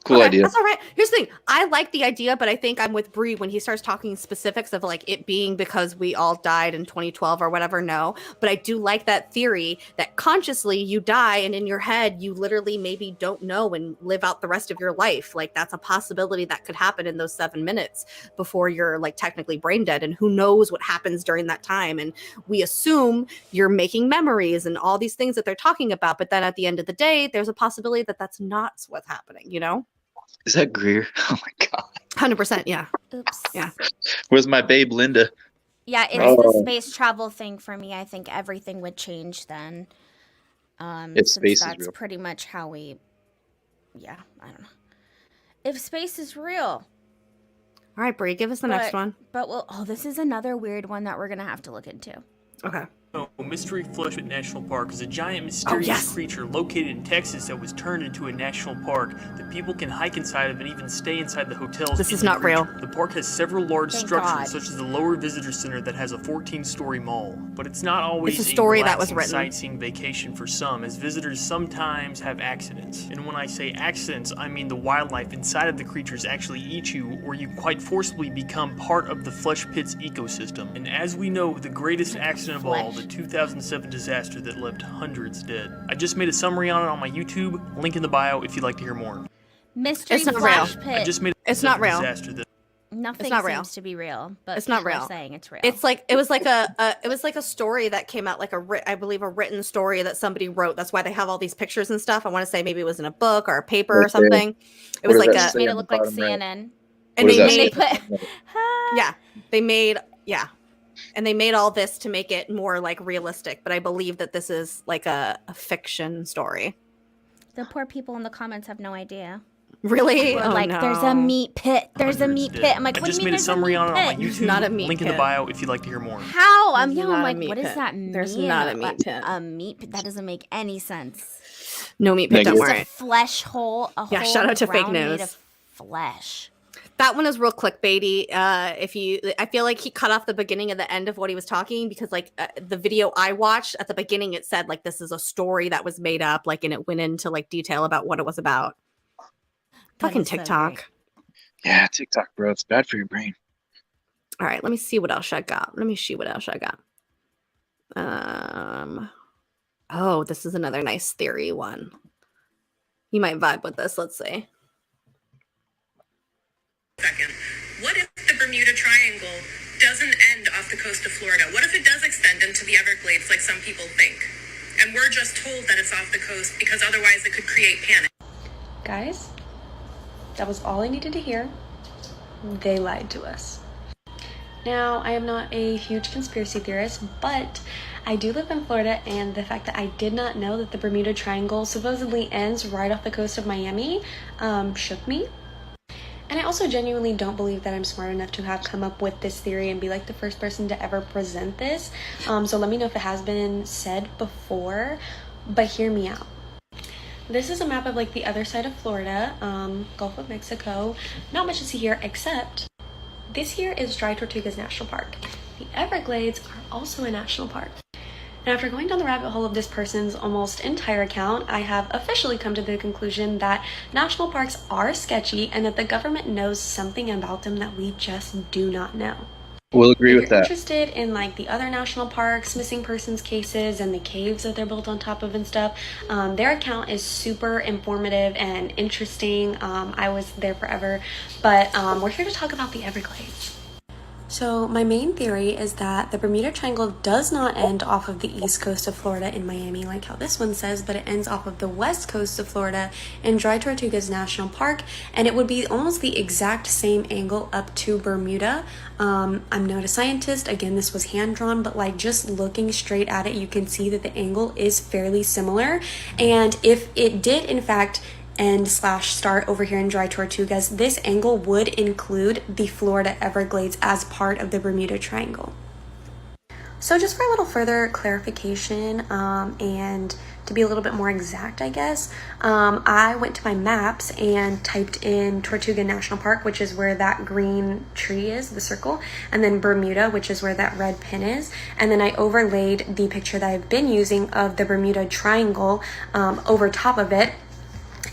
S2: Cool idea.
S1: That's all right. Here's the thing. I like the idea, but I think I'm with Bree when he starts talking specifics of like it being because we all died in 2012 or whatever. No, but I do like that theory that consciously you die and in your head you literally maybe don't know and live out the rest of your life. Like that's a possibility that could happen in those 7 minutes before you're like technically brain dead, and who knows what happens during that time. And we assume you're making memories and all these things that they're talking about, but then at the end of the day, there's a possibility that that's not what's happening.
S2: Is that Greer? Oh my god.
S1: 100%. Yeah.
S3: Oops.
S1: Yeah.
S2: Where's my babe Linda?
S3: Yeah, it's the space travel thing for me. I think everything would change then.
S2: If space is real.
S3: Pretty much how we. Yeah, I don't know. If space is real.
S1: All right, Bree, give us the next one.
S3: But this is another weird one that we're gonna have to look into.
S1: Okay.
S8: No,
S10: Mystery Flush Pit National Park is a giant mysterious creature located in Texas that was turned into a national park that people can hike inside of and even stay inside the hotels.
S1: This is not real.
S10: The park has several large structures, such as the lower visitor center that has a 14-story mall. But it's not always
S1: it's a story that was written.
S10: Sightseeing vacation for some, as visitors sometimes have accidents. And when I say accidents, I mean the wildlife inside of the creatures actually eat you, or you quite forcibly become part of the Flush Pit's ecosystem. And as we know, the greatest accident of all, the 2007 disaster that left hundreds dead. I just made a summary on it on my YouTube, link in the bio if you'd like to hear more.
S3: Mystery Flush Pit.
S10: I just made
S1: it's not real.
S10: Disaster that
S3: Nothing
S1: not real.
S3: seems to be real, but
S1: it's not real.
S3: Saying it's real.
S1: It's like it was like a story that came out, like I believe a written story that somebody wrote. That's why they have all these pictures and stuff. I want to say maybe it was in a book or a paper or something. It was like
S3: made it look like CNN.
S1: And they put and they made all this to make it more like realistic. But I believe that this is like a fiction story.
S3: The poor people in the comments have no idea.
S1: Really?
S3: We're like, there's a meat pit. There's a meat pit. I'm like, what do you mean?
S10: I just made a summary on it on my YouTube.
S1: Not a meat
S10: link in the bio if you'd like to hear more.
S3: How? I'm like, what does that mean?
S1: There's not a meat pit.
S3: A meat pit? That doesn't make any sense.
S1: No meat pit. Don't worry.
S3: A flesh hole.
S1: Yeah. Shout out to Fake News.
S3: Made of flesh.
S1: That one is real clickbaity. I feel like he cut off the beginning and the end of what he was talking, because like the video I watched at the beginning, it said like this is a story that was made up, like, and it went into like detail about what it was about. Fucking TikTok.
S2: Yeah, TikTok, bro. It's bad for your brain.
S1: All right, let me see what else I got. Oh, this is another nice theory one. You might vibe with this. Let's see.
S11: Second, what if the Bermuda Triangle doesn't end off the coast of Florida? What if it does extend into the Everglades like some people think? And we're just told that it's off the coast because otherwise it could create panic.
S12: Guys, that was all I needed to hear. They lied to us. Now, I am not a huge conspiracy theorist, but I do live in Florida, and the fact that I did not know that the Bermuda Triangle supposedly ends right off the coast of Miami shook me. And I also genuinely don't believe that I'm smart enough to have come up with this theory and be like the first person to ever present this. So let me know if it has been said before, but hear me out. This is a map of like the other side of Florida, Gulf of Mexico. Not much to see here, except this here is Dry Tortugas National Park. The Everglades are also a national park. And after going down the rabbit hole of this person's almost entire account, I have officially come to the conclusion that national parks are sketchy and that the government knows something about them that we just do not know.
S2: We'll agree with that.
S12: If you're interested in like the other national parks, missing persons cases, and the caves that they're built on top of and stuff, their account is super informative and interesting. I was there forever, but we're here to talk about the Everglades. So my main theory is that the Bermuda Triangle does not end off of the east coast of Florida in Miami like how this one says, but it ends off of the west coast of Florida in Dry Tortugas National Park, and it would be almost the exact same angle up to Bermuda. I'm not a scientist, again this was hand drawn, but like just looking straight at it you can see that the angle is fairly similar, and if it did in fact end/start over here in Dry Tortugas, this angle would include the Florida Everglades as part of the Bermuda Triangle. So just for a little further clarification and to be a little bit more exact, I guess, I went to my maps and typed in Tortuga National Park, which is where that green tree is, the circle, and then Bermuda, which is where that red pin is, and then I overlaid the picture that I've been using of the Bermuda Triangle over top of it.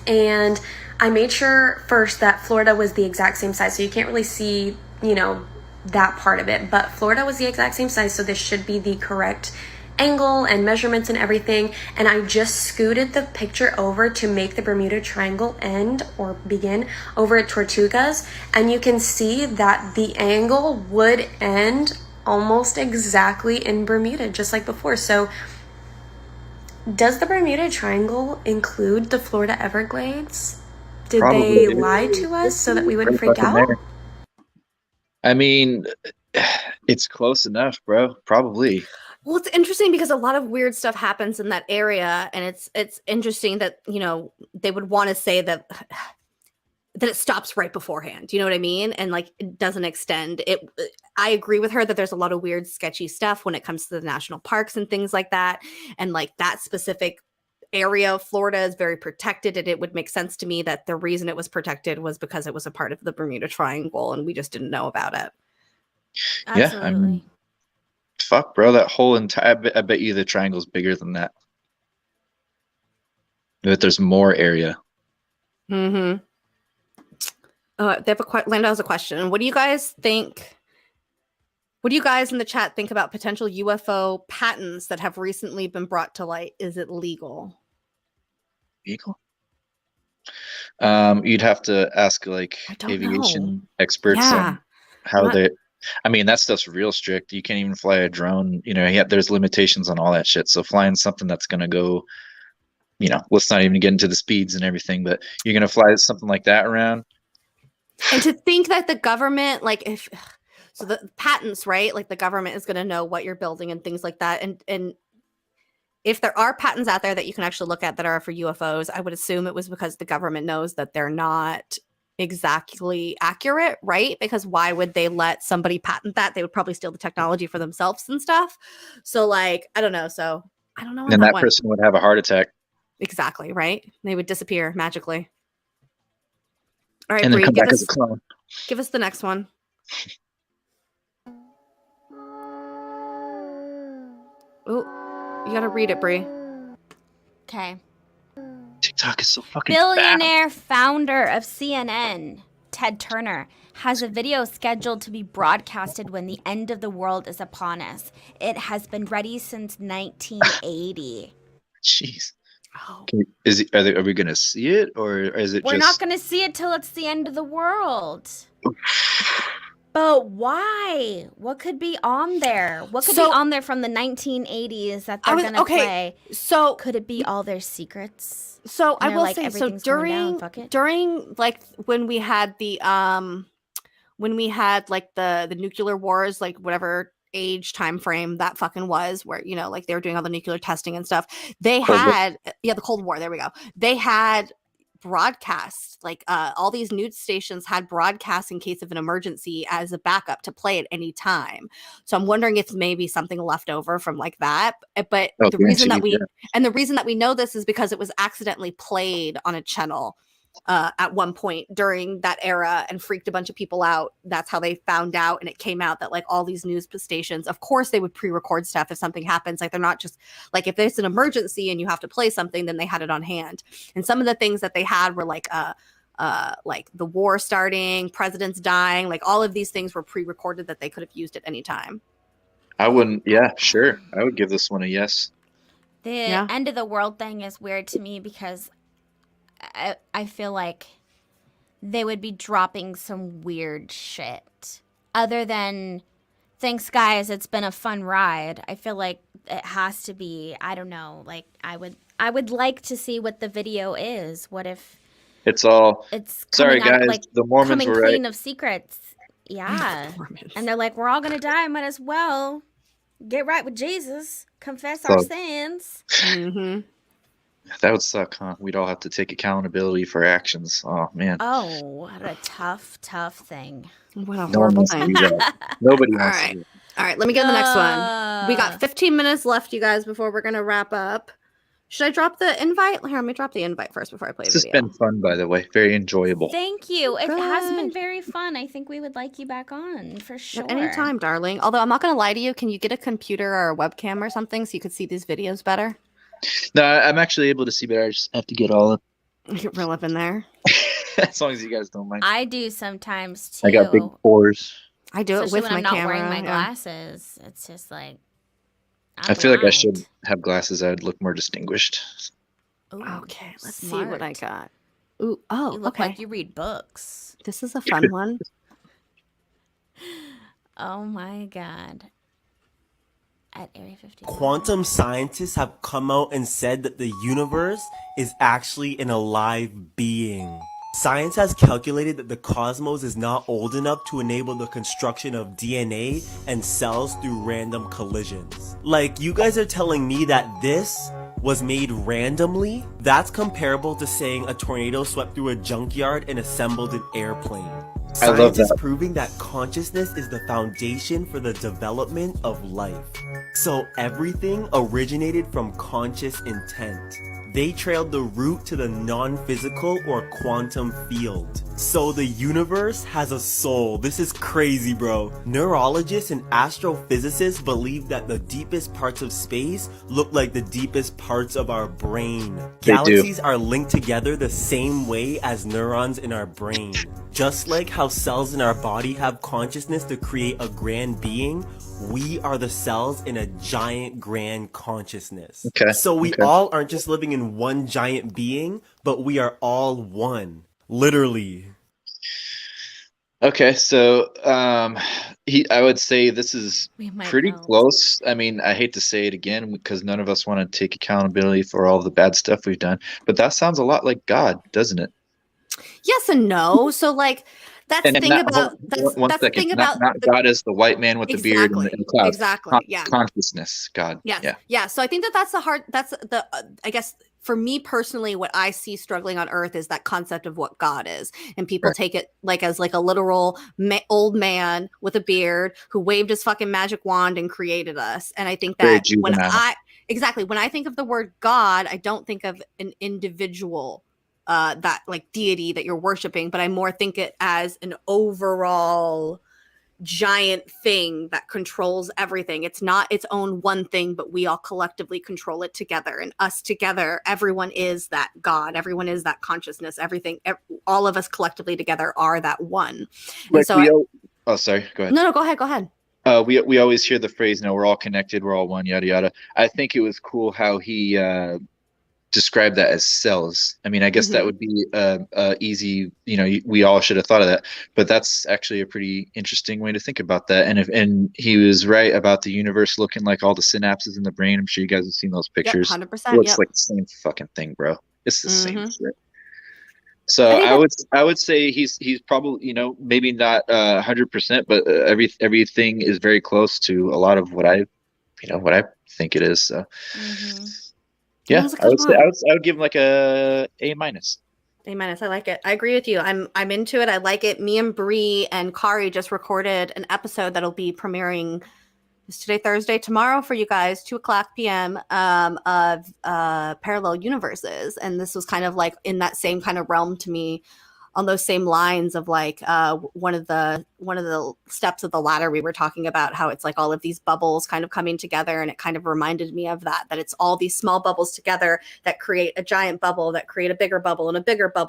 S12: And I made sure first that Florida was the exact same size, so you can't really see, you know, that part of it, but Florida was the exact same size, so this should be the correct angle and measurements and everything. And I just scooted the picture over to make the Bermuda Triangle end or begin over at Tortugas, and you can see that the angle would end almost exactly in Bermuda, just like before. So does the Bermuda Triangle include the Florida Everglades? Did they lie to us so that we wouldn't freak out?
S2: I mean, it's close enough, bro. Probably.
S1: Well, it's interesting because a lot of weird stuff happens in that area, and it's interesting that, you know, they would want to say that that it stops right beforehand. You know what I mean? And like it doesn't extend. I agree with her that there's a lot of weird, sketchy stuff when it comes to the national parks and things like that. And like that specific area of Florida is very protected, and it would make sense to me that the reason it was protected was because it was a part of the Bermuda Triangle and we just didn't know about it.
S3: Absolutely.
S2: Yeah, I mean, fuck, bro, that whole entire, I bet you the triangle's bigger than that. That there's more area.
S1: Mm-hmm. Lando has a question. What do you guys think? What do you guys in the chat think about potential UFO patents that have recently been brought to light? Is it legal?
S2: Legal? You'd have to ask like aviation experts on how they. I mean, that stuff's real strict. You can't even fly a drone. You know, there's limitations on all that shit. So flying something that's gonna go, you know, let's not even get into the speeds and everything, but you're gonna fly something like that around.
S1: And to think that the government, like, so the patents, right? Like the government is going to know what you're building and things like that. And if there are patents out there that you can actually look at that are for UFOs, I would assume it was because the government knows that they're not exactly accurate, right? Because why would they let somebody patent that? They would probably steal the technology for themselves and stuff. So like, I don't know. So I don't know.
S2: And that person would have a heart attack.
S1: Exactly, right? They would disappear magically. All right,
S2: and then
S1: Bree,
S2: come back as a clone.
S1: Give us the next one. Oh, you gotta read it, Bree.
S3: Okay.
S2: TikTok is so fucking
S3: Billionaire founder of CNN, Ted Turner, has a video scheduled to be broadcasted when the end of the world is upon us. It has been ready since 1980.
S2: Jeez. Oh. Are we gonna see it, or is it?
S3: We're not gonna see it till it's the end of the world. But why? What could be on there? What could be on there from the 1980s that they're gonna play?
S1: So
S3: could it be all their secrets?
S1: So I will
S3: like,
S1: say, so during like when we had the like the nuclear wars, like whatever age time frame that fucking was, where, you know, like they were doing all the nuclear testing and stuff, they had the Cold War, there we go, they had broadcasts, like all these news stations had broadcasts in case of an emergency as a backup to play at any time. So I'm wondering if maybe something left over from like that. But the reason that we know this is because it was accidentally played on a channel at one point during that era and freaked a bunch of people out. That's how they found out, and it came out that like all these news stations, of course they would pre-record stuff if something happens. Like they're not just like, if there's an emergency and you have to play something, then they had it on hand. And some of the things that they had were like the war starting, presidents dying, like all of these things were pre-recorded that they could have used at any time.
S2: I wouldn't. Yeah, sure. I would give this one a yes.
S3: The end of the world thing is weird to me because I feel like they would be dropping some weird shit. Other than, thanks guys, it's been a fun ride. I feel like it has to be, I don't know, like I would like to see what the video is. What if
S2: it's all,
S3: it's
S2: sorry guys,
S3: out, like,
S2: the Mormons
S3: coming
S2: were
S3: clean
S2: right.
S3: of secrets. Yeah. And they're like, we're all gonna die, might as well get right with Jesus, confess our sins.
S1: Mm-hmm.
S2: That would suck, huh? We'd all have to take accountability for actions. Oh man.
S3: Oh, what a tough thing.
S1: What a horrible thing.
S2: Nobody wants to do that.
S1: All right, let me get the next one. We got 15 minutes left, you guys, before we're gonna wrap up. Should I drop the invite? Here, let me drop the invite first before I play the video.
S2: This has been fun, by the way. Very enjoyable.
S3: Thank you. It has been very fun. I think we would like you back on for sure.
S1: At any time, darling. Although I'm not gonna lie to you, can you get a computer or a webcam or something so you could see these videos better?
S2: No, I'm actually able to see better. I just have to get all up.
S1: Get real up in there.
S2: As long as you guys don't mind.
S3: I do sometimes too.
S2: I got big pores.
S1: I do it with my camera.
S3: When I'm not wearing my glasses, it's just like
S2: I feel like I should have glasses. I would look more distinguished.
S3: Ooh,
S1: okay, let's see what I got. Ooh,
S3: you look like you read books.
S1: This is a fun one.
S3: Oh my god. At Area 50.
S13: Quantum scientists have come out and said that the universe is actually an alive being. Science has calculated that the cosmos is not old enough to enable the construction of DNA and cells through random collisions. Like, you guys are telling me that this was made randomly, that's comparable to saying a tornado swept through a junkyard and assembled an airplane.
S2: I love
S13: Science is
S2: that.
S13: proving that consciousness is the foundation for the development of life. So everything originated from conscious intent. They trailed the route to the non-physical or quantum field. So the universe has a soul. This is crazy, bro. Neurologists and astrophysicists believe that the deepest parts of space look like the deepest parts of our brain.
S2: They do.
S13: Galaxies are linked together the same way as neurons in our brain. Just like how cells in our body have consciousness to create a grand being, we are the cells in a giant grand consciousness.
S2: Okay.
S13: So we all aren't just living in one giant being, but we are all one. Literally.
S2: Okay, so I would say this is pretty close. I mean, I hate to say it again because none of us want to take accountability for all the bad stuff we've done, but that sounds a lot like God, doesn't it?
S1: Yes and no. So like that's
S2: And
S1: the thing
S2: not,
S1: about
S2: one
S1: that's the
S2: second,
S1: thing about
S2: not God as the white man with the beard and the clouds.
S1: Exactly. Yeah.
S2: Consciousness, God.
S1: Yes. Yeah. So I think that's the I guess for me personally, what I see struggling on Earth is that concept of what God is, and people take it like as like a literal old man with a beard who waved his fucking magic wand and created us. And I think that when I think of the word God, I don't think of an individual that like deity that you're worshiping, but I more think it as an overall giant thing that controls everything. It's not its own one thing, but we all collectively control it together, and us together, everyone is that God, everyone is that consciousness, everything, all of us collectively together are that one.
S2: Like
S1: and so
S2: oh, sorry, go ahead.
S1: No, go ahead.
S2: We always hear the phrase, we're all connected, we're all one, yada yada. I think it was cool how he describe that as cells. I mean, I guess that would be easy, we all should have thought of that, but that's actually a pretty interesting way to think about that. And he was right about the universe looking like all the synapses in the brain. I'm sure you guys have seen those pictures.
S1: 100%.
S2: It looks like the same fucking thing, bro. It's the same shit. So I would say he's probably, maybe not 100%, but everything is very close to a lot of what I think it is. So yeah, I would give him like a A-.
S1: A-. I like it. I agree with you. I'm into it. I like it. Me and Bree and Kari just recorded an episode that'll be premiering. It's today, Thursday, tomorrow for you guys, 2:00 p.m. Of parallel universes, and this was kind of like in that same kind of realm to me, on those same lines of like one of the steps of the ladder we were talking about, how it's like all of these bubbles kind of coming together, and it kind of reminded me of that it's all these small bubbles together that create a giant bubble, that create a bigger bubble,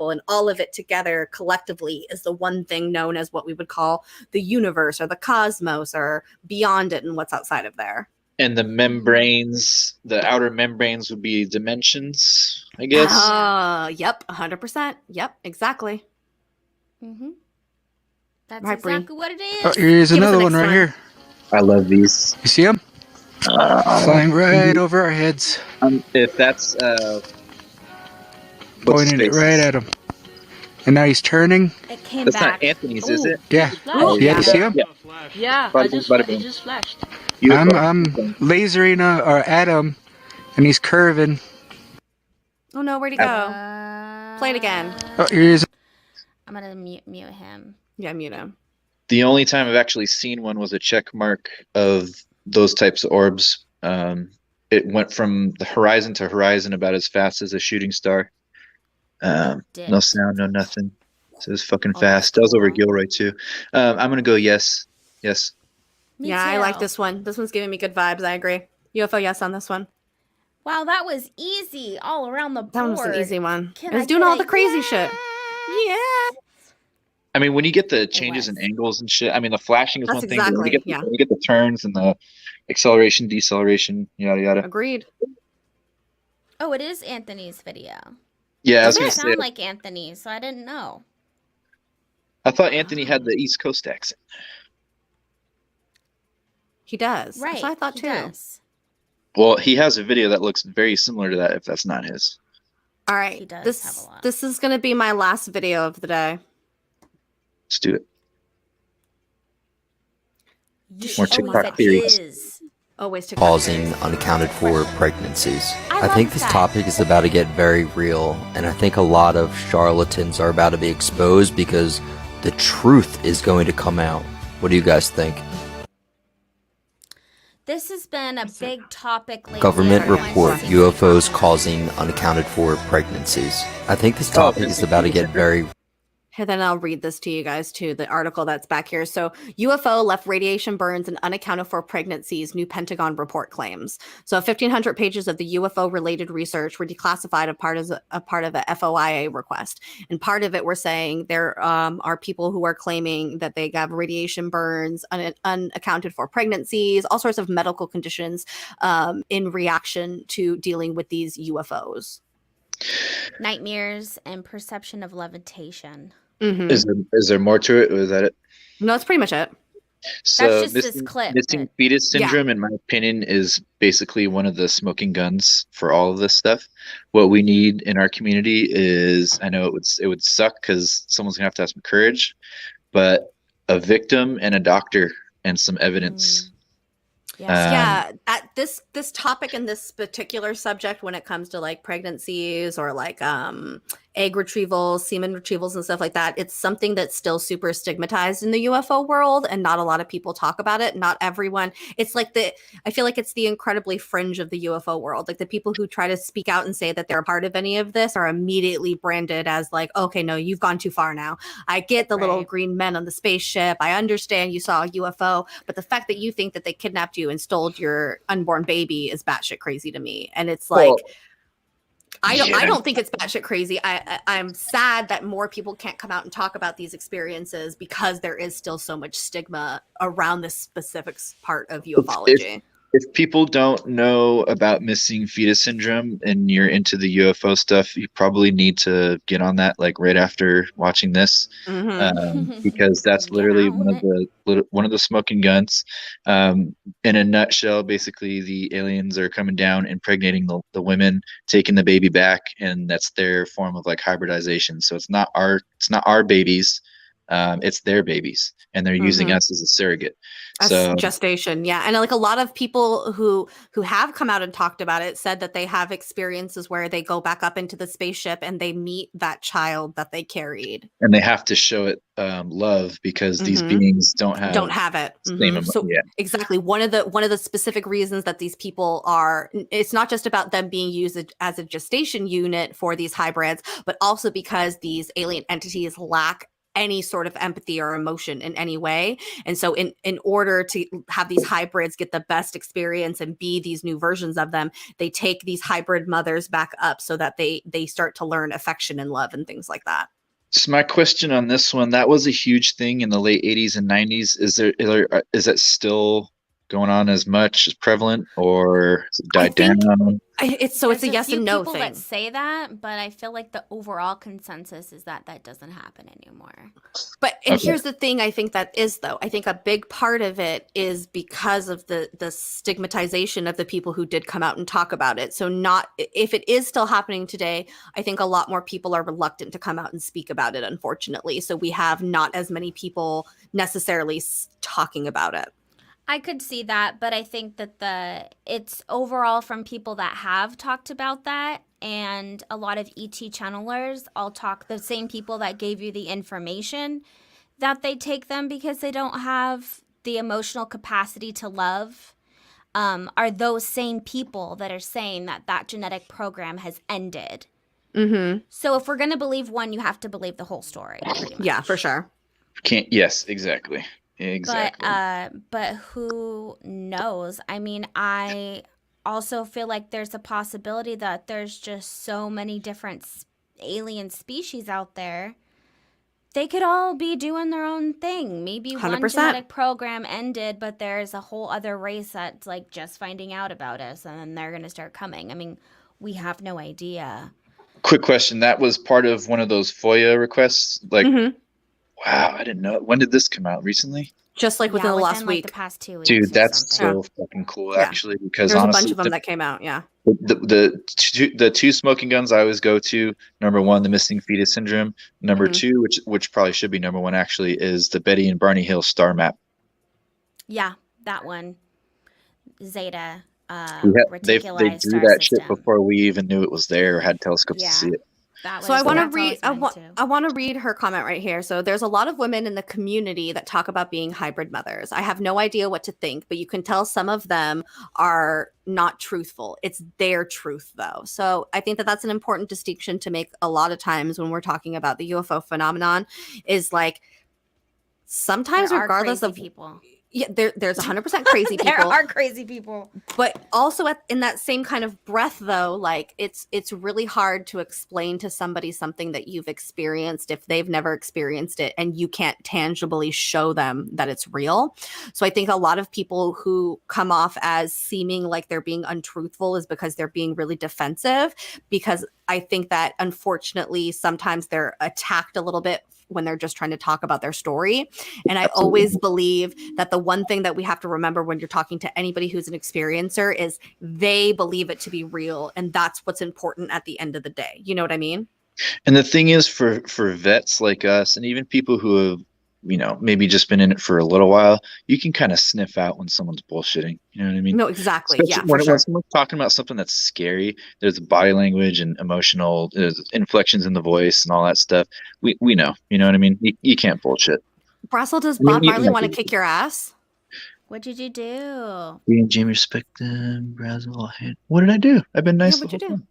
S1: and all of it together collectively is the one thing known as what we would call the universe or the cosmos or beyond it and what's outside of there.
S2: And the membranes, the outer membranes would be dimensions, I guess.
S1: Yep, 100%. Yep, exactly.
S3: That's
S1: right,
S3: exactly
S1: Bree.
S3: what it is.
S14: Oh, here's another one right here.
S2: I love these.
S14: You see them? Flying right over our heads.
S2: If that's
S14: pointing it right at him. And now he's turning.
S3: It came
S2: that's
S3: back.
S2: not Anthony's, is it?
S14: Yeah.
S2: Oh,
S14: You see him?
S15: Yeah,
S2: Bada
S15: it
S2: boom.
S15: just flashed.
S14: I'm lasering at him, and he's curving.
S1: Oh no, where'd he go? Play it again.
S14: Oh, here's.
S3: I'm gonna mute him.
S1: Yeah, mute him.
S2: The only time I've actually seen one was a check mark of those types of orbs. It went from the horizon to horizon about as fast as a shooting star. No sound, no nothing. So it was fucking fast. That was over Gilroy too. I'm gonna go yes.
S3: Me
S1: yeah,
S3: too.
S1: I like this one. This one's giving me good vibes. I agree. UFO yes on this one.
S3: Wow, that was easy all around the board.
S1: That one was an easy one.
S3: Can
S1: It was
S3: I
S1: doing
S3: get
S1: all
S3: a
S1: the crazy shit. Yeah.
S2: I mean, when you get the changes in angles and shit, I mean, the flashing is
S1: That's
S2: one thing. But when
S1: exactly,
S2: you get the turns and the acceleration, deceleration, yada yada.
S1: Agreed.
S3: Oh, it is Anthony's video.
S2: Yeah, I was
S3: Doesn't
S2: gonna say.
S3: sound like Anthony, so I didn't know.
S2: I thought Anthony had the East Coast accent.
S1: He does.
S3: Right.
S1: That's what I thought too.
S3: Does.
S2: Well, he has a video that looks very similar to that. If that's not his.
S1: All right.
S3: He does have a lot.
S1: This is gonna be my last video of the day.
S2: Let's do it.
S3: You
S2: More
S3: always
S2: TikTok
S3: said
S2: theories.
S3: is.
S1: Always to
S15: causing unaccounted for pregnancies. I think this
S3: that.
S15: topic is about to get very real, and I think a lot of charlatans are about to be exposed because the truth is going to come out. What do you guys think?
S3: This has been a big topic lately.
S15: Government
S3: Everyone's
S15: report
S3: seeing
S15: UFOs causing unaccounted for pregnancies. I think this topic is about to get very
S1: Here, then I'll read this to you guys too, the article that's back here. So UFO left radiation burns and unaccounted for pregnancies, new Pentagon report claims. So 1,500 pages of the UFO related research were declassified as a part of a FOIA request. And part of it, we're saying there are people who are claiming that they have radiation burns, unaccounted for pregnancies, all sorts of medical conditions in reaction to dealing with these UFOs.
S3: nightmares and perception of levitation.
S1: Mm-hmm.
S2: Is there more to it, or is that it?
S1: No, that's pretty much it.
S2: So
S3: That's just this clip.
S2: missing fetus syndrome, in my opinion, is basically one of the smoking guns for all of this stuff. What we need in our community is, I know it would suck because someone's gonna have to have some courage, but a victim and a doctor and some evidence.
S1: Yes. This topic and this particular subject, when it comes to like pregnancies or like egg retrievals, semen retrievals and stuff like that, it's something that's still super stigmatized in the UFO world, and not a lot of people talk about it. Not everyone. It's like I feel like it's the incredibly fringe of the UFO world. Like the people who try to speak out and say that they're a part of any of this are immediately branded as like, okay, no, you've gone too far now. I get the little green men on the spaceship. I understand you saw a UFO, but the fact that you think that they kidnapped you and stole your unborn baby is batshit crazy to me. And it's like, I don't think it's batshit crazy. I'm sad that more people can't come out and talk about these experiences because there is still so much stigma around this specific part of ufology.
S2: If people don't know about missing fetus syndrome and you're into the UFO stuff, you probably need to get on that like right after watching this, because that's literally one of the smoking guns. In a nutshell, basically the aliens are coming down, impregnating the women, taking the baby back, and that's their form of like hybridization. So it's not our babies. It's their babies, and they're using us as a surrogate.
S1: So gestation, yeah. And like a lot of people who have come out and talked about it said that they have experiences where they go back up into the spaceship and they meet that child that they carried,
S2: and they have to show it love because these beings don't have
S1: it.
S2: So
S1: exactly, one of the specific reasons that these people are, it's not just about them being used as a gestation unit for these hybrids, but also because these alien entities lack any sort of empathy or emotion in any way. And so in order to have these hybrids get the best experience and be these new versions of them, they take these hybrid mothers back up so that they start to learn affection and love and things like that.
S2: So my question on this one, that was a huge thing in the late 80s and 90s. Is that still going on as much, as prevalent, or has it died down?
S1: It's a yes and no thing.
S3: People that say that, but I feel like the overall consensus is that doesn't happen anymore.
S1: But here's the thing, I think that is though. I think a big part of it is because of the stigmatization of the people who did come out and talk about it. So if it is still happening today, I think a lot more people are reluctant to come out and speak about it, unfortunately. So we have not as many people necessarily talking about it.
S3: I could see that, but I think that it's overall from people that have talked about that, and a lot of ET channelers all talk, the same people that gave you the information, that they take them because they don't have the emotional capacity to love, are those same people that are saying that genetic program has ended. So if we're going to believe one, you have to believe the whole story.
S1: Yeah, for sure.
S2: Yes, exactly. Exactly.
S3: But who knows? I mean, I also feel like there's a possibility that there's just so many different alien species out there. They could all be doing their own thing. Maybe 100%. One genetic program ended, but there's a whole other race that's like just finding out about us, and then they're going to start coming. I mean, we have no idea.
S2: Quick question. That was part of one of those FOIA requests? Like, wow, I didn't know. When did this come out? Recently?
S1: Just like within the last week.
S3: The past 2 weeks.
S2: Dude, that's so fucking cool, actually. Because
S1: there's
S2: honestly,
S1: a bunch of them that came out. Yeah.
S2: The two smoking guns I always go to. Number one, the missing fetus syndrome. Number two, which probably should be number one actually, is the Betty and Barney Hill star map.
S3: Yeah, that one. Zeta
S2: They
S3: reticuli
S2: drew
S3: star
S2: that shit
S3: system.
S2: before we even knew it was there or had telescopes to see it.
S1: So I want to read. I want to read her comment right here. So there's a lot of women in the community that talk about being hybrid mothers. I have no idea what to think, but you can tell some of them are not truthful. It's their truth, though. So I think that that's an important distinction to make a lot of times when we're talking about the UFO phenomenon. Is like sometimes,
S3: There are
S1: regardless
S3: crazy
S1: of
S3: people.
S1: Yeah, there's 100% crazy people.
S3: There are crazy people.
S1: But also in that same kind of breath, though, like it's really hard to explain to somebody something that you've experienced if they've never experienced it and you can't tangibly show them that it's real. So I think a lot of people who come off as seeming like they're being untruthful is because they're being really defensive, because I think that unfortunately sometimes they're attacked a little bit when they're just trying to talk about their story. And I always believe that the one thing that we have to remember when you're talking to anybody who's an experiencer is they believe it to be real. And that's what's important at the end of the day. You know what I mean?
S2: And the thing is, for vets like us, and even people who have, maybe just been in it for a little while, you can kind of sniff out when someone's bullshitting. You know what I mean?
S1: No, exactly.
S2: Especially
S1: Yeah, for sure.
S2: When someone's talking about something that's scary, there's body language and emotional inflections in the voice and all that stuff. We know. You know what I mean? You can't bullshit.
S1: Brassel, does Bob Marley want to kick your ass?
S3: What did you do?
S2: Me and Jamie respect them. Brassel. What did I do? I've been nice.
S1: What'd you do?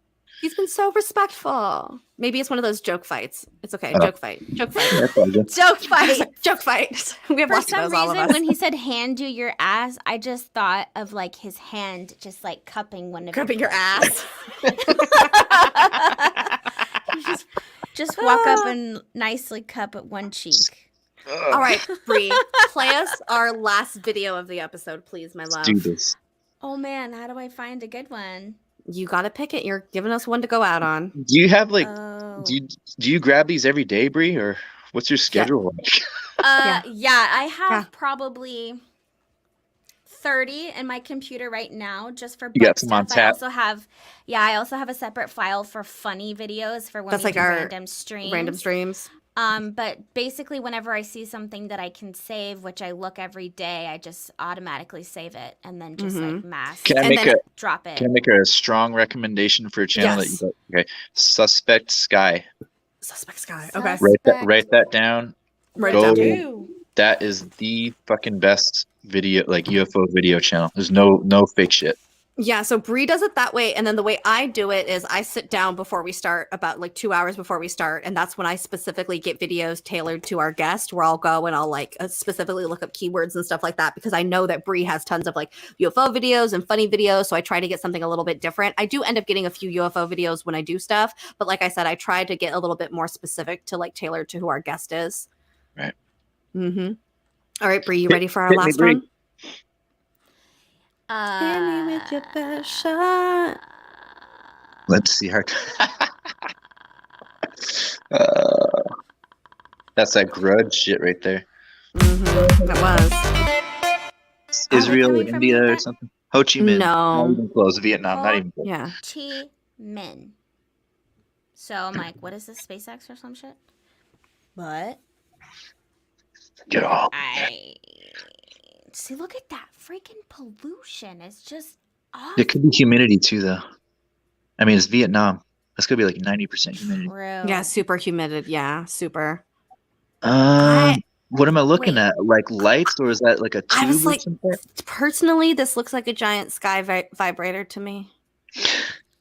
S1: He's been so respectful. Maybe it's one of those joke fights. It's okay.
S2: Oh.
S1: Joke fight. Joke fight.
S3: Joke fight.
S1: Joke fight. We have
S3: For
S1: lots of
S3: some
S1: those, all of
S3: reason,
S1: us.
S3: when he said hand you your ass, I just thought of like his hand just like cupping one of
S1: Cupping your ass.
S3: just walk up and nicely cup at one cheek.
S1: All right, Bree, play us our last video of the episode, please, my love.
S2: Do this.
S3: Oh man, how do I find a good one?
S1: You got to pick it. You're giving us one to go out on.
S2: Do you have like?
S3: Oh.
S2: Do you grab these every day, Bree, or what's your schedule like?
S3: Yeah, I have probably 30 in my computer right now just for
S2: You got
S3: book
S2: some on
S3: stuff. I
S2: tap?
S3: also have a separate file for funny videos for when
S1: That's
S3: we
S1: like
S3: do
S1: our
S3: random streams. But basically whenever I see something that I can save, which I look every day, I just automatically save it and then just like mass drop it.
S2: Can I make a strong recommendation for a channel that you got? Okay, Suspect Sky.
S1: Suspect Sky. Okay.
S2: Write that down.
S1: Write it down.
S2: That is the fucking best video, like UFO video channel. There's no fake shit.
S1: Yeah, so Bree does it that way, and then the way I do it is I sit down before we start, about like 2 hours before we start, and that's when I specifically get videos tailored to our guest, where I'll go and I'll like specifically look up keywords and stuff like that, because I know that Bree has tons of like UFO videos and funny videos, so I try to get something a little bit different. I do end up getting a few UFO videos when I do stuff, but like I said, I try to get a little bit more specific to like tailor to who our guest is.
S2: Right.
S1: Mm-hmm. All right, Bree, you ready for our last one? Hit me with your best shot.
S2: Let's see her. That's that grudge shit right there.
S1: That was.
S2: Israel or India or something? Ho Chi Minh.
S1: No.
S2: Not even close. Vietnam. Not even close.
S1: Yeah.
S3: Chi Minh. So I'm like, what is this, SpaceX or some shit? But
S2: Get off.
S3: See, look at that freaking pollution. It's just awful.
S2: It could be humidity too, though. I mean, it's Vietnam. That's gonna be like 90% humidity.
S1: Yeah, super humid. Yeah, super.
S2: What am I looking at? Like lights, or is that like a tube?
S1: I was
S2: or
S1: like,
S2: something?
S1: personally, this looks like a giant sky vibrator to me.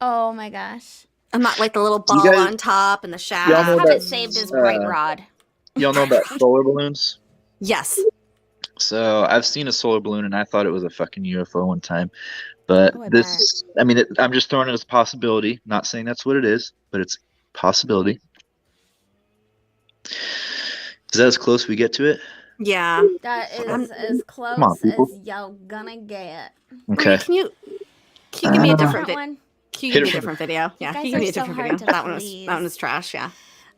S3: Oh my gosh.
S1: I'm not like the little ball
S2: guys-
S1: on top and the shaft.
S2: Y'all know
S3: I have it
S2: that,
S3: saved as bright rod.
S2: Y'all know about solar balloons?
S1: Yes.
S2: So I've seen a solar balloon, and I thought it was a fucking UFO one time. But I'm just throwing it as a possibility. Not saying that's what it is, but it's a possibility. Is that as close we get to it?
S1: Yeah.
S3: That is as close as y'all gonna get.
S2: Okay.
S1: Can you give me a different video?
S3: one?
S1: Can you give me a different video? Yeah,
S3: guys
S1: can you give me
S3: are
S1: a
S3: so
S1: different
S3: hard
S1: video?
S3: to
S1: That one was trash. Yeah.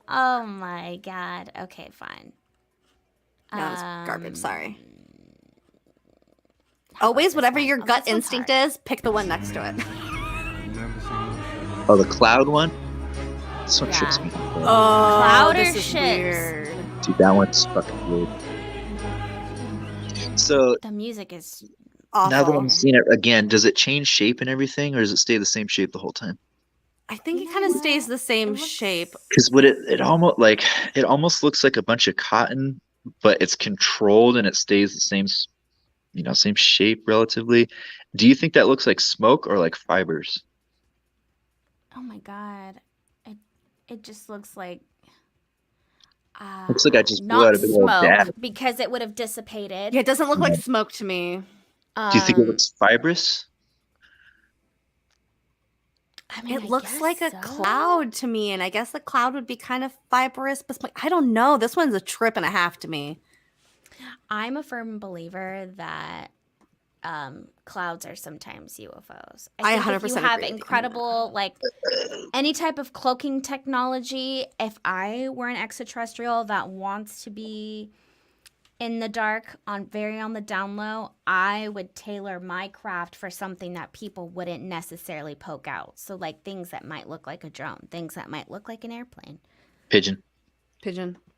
S3: Oh my god. Okay, fine.
S1: That was garbage. Sorry. Always, whatever your gut instinct is, pick the one next to it.
S2: Oh, the cloud one? This one trips me.
S1: Oh,
S3: Cloud or
S1: this is
S3: ships?
S1: weird.
S2: Dude, that one's fucking weird. So
S3: The music is
S2: Now that
S1: Awful.
S2: I'm seeing it again, does it change shape and everything, or does it stay the same shape the whole time?
S1: I think it kind of stays the same shape.
S2: Because it almost looks like a bunch of cotton, but it's controlled and it stays the same, same shape relatively. Do you think that looks like smoke or like fibers?
S3: Oh my god. It just looks like
S2: Looks like I just blew
S3: not
S2: out a big old
S3: smoke
S2: dab.
S3: because it would have dissipated.
S1: Yeah, it doesn't look like smoke to me.
S2: Do you think it looks fibrous?
S3: I mean,
S1: It looks like a cloud to me, and I guess the cloud would be kind of fibrous, but I don't know. This one's a trip and a half to me.
S3: I'm a firm believer that clouds are sometimes UFOs.
S1: I
S3: think
S1: 100%
S3: if you have
S1: agree with you.
S3: incredible, like any type of cloaking technology, if I were an extraterrestrial that wants to be in the dark, on the down low, I would tailor my craft for something that people wouldn't necessarily poke out. So like things that might look like a drone, things that might look like an airplane.
S2: Pigeon.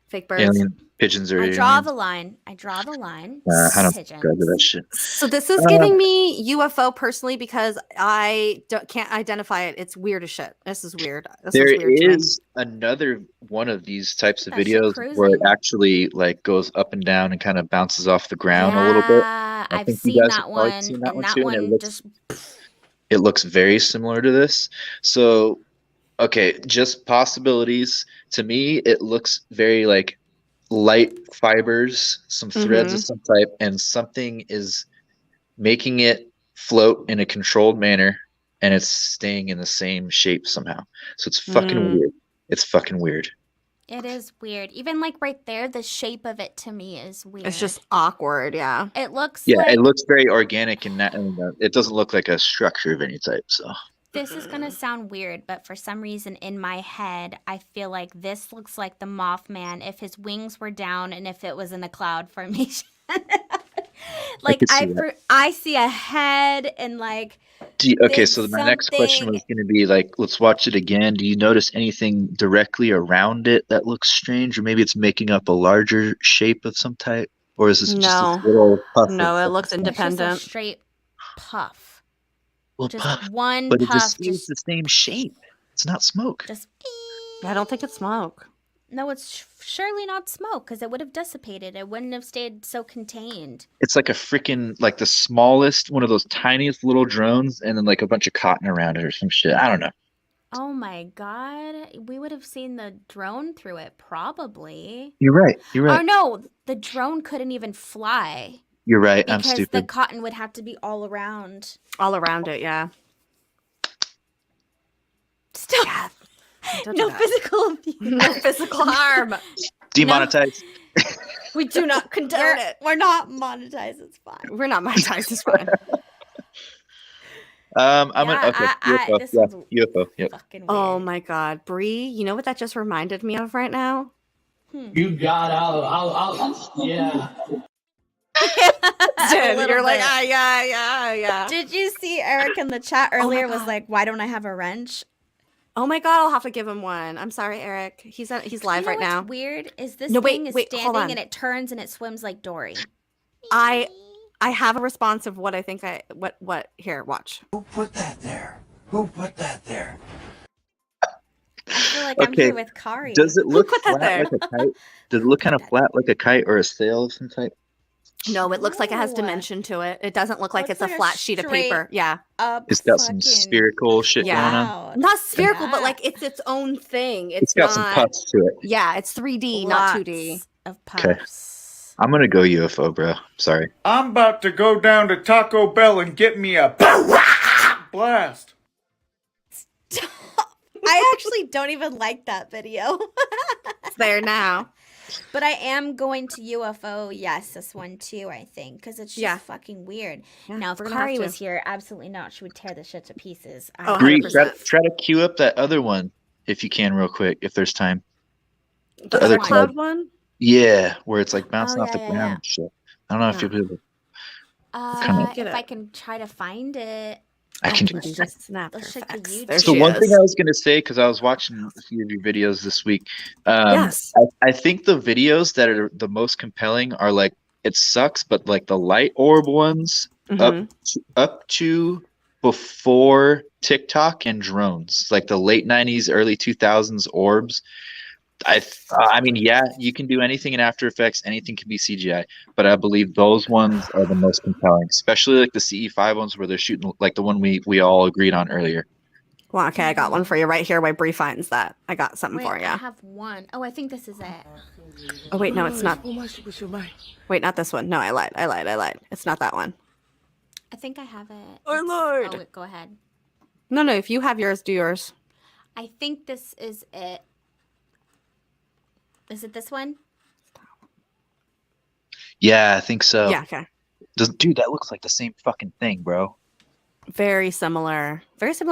S1: Fake birds.
S2: Alien. Pigeons are
S3: I
S2: aliens.
S3: draw the line. I draw the line.
S2: I don't
S3: Pigeons.
S2: subscribe to that shit.
S1: So this is giving me UFO personally because I can't identify it. It's weird as shit. This is weird.
S2: There
S1: weird to me.
S2: is another one of these types of
S3: That shit
S2: videos where it actually like goes up and down and kind of bounces off the ground a little bit.
S3: Yeah,
S2: I
S3: I've
S2: think you
S3: seen
S2: guys
S3: that
S2: have probably
S3: one,
S2: seen that
S3: and
S2: one
S3: that
S2: too, and
S3: one just
S2: it looks very similar to this. So, okay, just possibilities. To me, it looks very like light fibers, some threads of some type, and something is making it float in a controlled manner, and it's staying in the same shape somehow. So it's fucking weird. It's fucking weird.
S3: It is weird. Even like right there, the shape of it to me is weird.
S1: It's just awkward. Yeah.
S3: It looks
S2: Yeah,
S3: like
S2: it looks very organic and not. It doesn't look like a structure of any type. So
S3: this is gonna sound weird, but for some reason in my head, I feel like this looks like the Mothman if his wings were down and if it was in a cloud formation. Like I see a head and like.
S2: Okay, so my next question was going to be like, let's watch it again. Do you notice anything directly around it that looks strange, or maybe it's making up a larger shape of some type, or is this just a little puff?
S1: No, it looks independent.
S3: Just a straight puff.
S2: Well,
S3: just
S2: puff,
S3: one
S2: but
S3: puff.
S2: it just stays the same shape. It's not smoke.
S3: Just.
S1: I don't think it's smoke.
S3: No, it's surely not smoke because it would have dissipated. It wouldn't have stayed so contained.
S2: It's like a freaking, like the smallest, one of those tiniest little drones, and then like a bunch of cotton around it or some shit. I don't know.
S3: Oh my god. We would have seen the drone through it, probably.
S2: You're right. You're right.
S3: Oh no, the drone couldn't even fly.
S2: You're right. I'm
S3: because
S2: stupid.
S3: the cotton would have to be all around.
S1: All around it, yeah.
S3: Stop.
S1: Yeah.
S3: No physical abuse.
S1: No physical harm.
S2: Demonetized.
S1: We do not condone it.
S3: We're not monetized. It's fine.
S1: We're not monetized. It's fine.
S2: UFO. UFO. Yep.
S1: Oh my god, Bree, you know what that just reminded me of right now?
S16: You got out. Yeah.
S1: You're like, yeah.
S3: Did you see Eric in the chat earlier was like, why don't I have a wrench?
S1: Oh my god, I'll have to give him one. I'm sorry, Eric. He's live right now.
S3: What's weird is this
S1: No,
S3: thing
S1: wait,
S3: is
S1: hold on.
S3: standing and it turns and it swims like Dory.
S1: I have a response of what I think what here, watch.
S16: Who put that there? Who put that there?
S3: I feel like I'm here with Kari.
S2: Does it look
S1: put that
S2: flat
S1: there?
S2: like a kite? Does it look kind of flat like a kite or a sail of some type?
S1: No, it looks like it has dimension to it. It doesn't look like it's a flat sheet of paper. Yeah.
S2: It's got some spherical shit going on.
S1: Not spherical, but like it's its own thing.
S2: It's got some puffs to it.
S1: Yeah, it's 3D, not 2D.
S3: Of
S2: Okay. I'm going to go UFO, bro. Sorry.
S17: I'm about to go down to Taco Bell and get me a blast.
S3: I actually don't even like that video.
S1: It's there now.
S3: But I am going to UFO, yes, this one too, I think, because it's just fucking weird.
S1: Yeah,
S3: now, if
S1: we're gonna have
S3: Kari
S1: to.
S3: was here, absolutely not. She would tear the shit to pieces.
S2: Bree, try to queue up that other one if you can, real quick, if there's time.
S1: The other cloud one?
S2: Yeah, where it's like bouncing off the
S3: yeah,
S2: ground and shit. I don't know if you'll be able to.
S3: If I can try to find it.
S2: I can
S1: just snap.
S3: Let's check the YouTube.
S1: There
S2: So
S1: she
S2: one
S1: is.
S2: thing I was going to say, because I was watching a few of your videos this week,
S1: Yes.
S2: I think the videos that are the most compelling are like, it sucks, but like the light orb ones up to before TikTok and drones, like the late 90s, early 2000s orbs. I mean, yeah, you can do anything in After Effects, anything can be CGI, but I believe those ones are the most compelling, especially like the CE5 ones where they're shooting like the one we all agreed on earlier.
S1: Well, okay, I got one for you right here while Bree finds that. I got something for you.
S3: I have one. Oh, I think this is it.
S1: Oh, wait, no, it's not. Wait, not this one. No, I lied. It's not that one.
S3: I think I have it.
S1: I lied.
S3: Oh, wait, go ahead.
S1: No, if you have yours, do yours.
S3: I think this is it. Is it this one?
S2: Yeah, I think so.
S1: Yeah, okay.
S2: Dude, that looks like the same fucking thing, bro.
S1: Very similar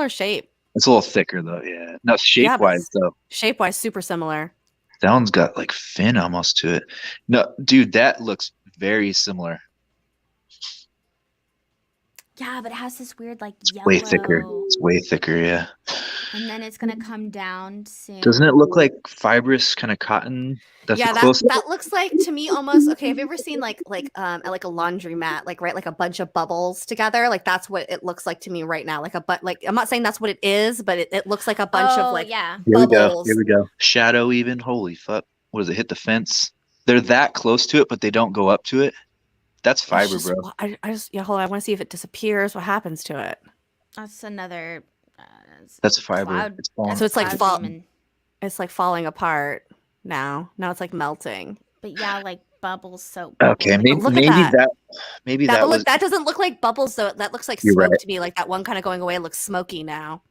S1: shape.
S2: It's a little thicker though, yeah. No, shape-wise though.
S1: Shape-wise, super similar.
S2: That one's got like fin almost to it. No, dude, that looks very similar.
S3: Yeah, but it has this weird like yellow.
S2: Way thicker. It's way thicker, yeah.
S3: And then it's gonna come down soon.
S2: Doesn't it look like fibrous kind of cotton? That's
S1: yeah,
S2: close.
S1: that looks like to me almost okay. Have you ever seen like a laundromat, like right, like a bunch of bubbles together? Like that's what it looks like to me right now. Like I'm not saying that's what it is, but it looks like a bunch of like bubbles.
S2: Here we go. Shadow even. Holy fuck. What does it hit the fence? They're that close to it, but they don't go up to it. That's fiber, bro.
S1: I just hold on. I want to see if it disappears. What happens to it?
S3: That's another.
S2: That's fiber. It's falling.
S1: So it's like it's like falling apart now. Now it's like melting.
S3: But yeah, like bubbles. So
S2: okay, maybe
S1: that doesn't look like bubbles though. That looks like smoke
S2: right.
S1: to me. Like that one kind of going away looks smoky now.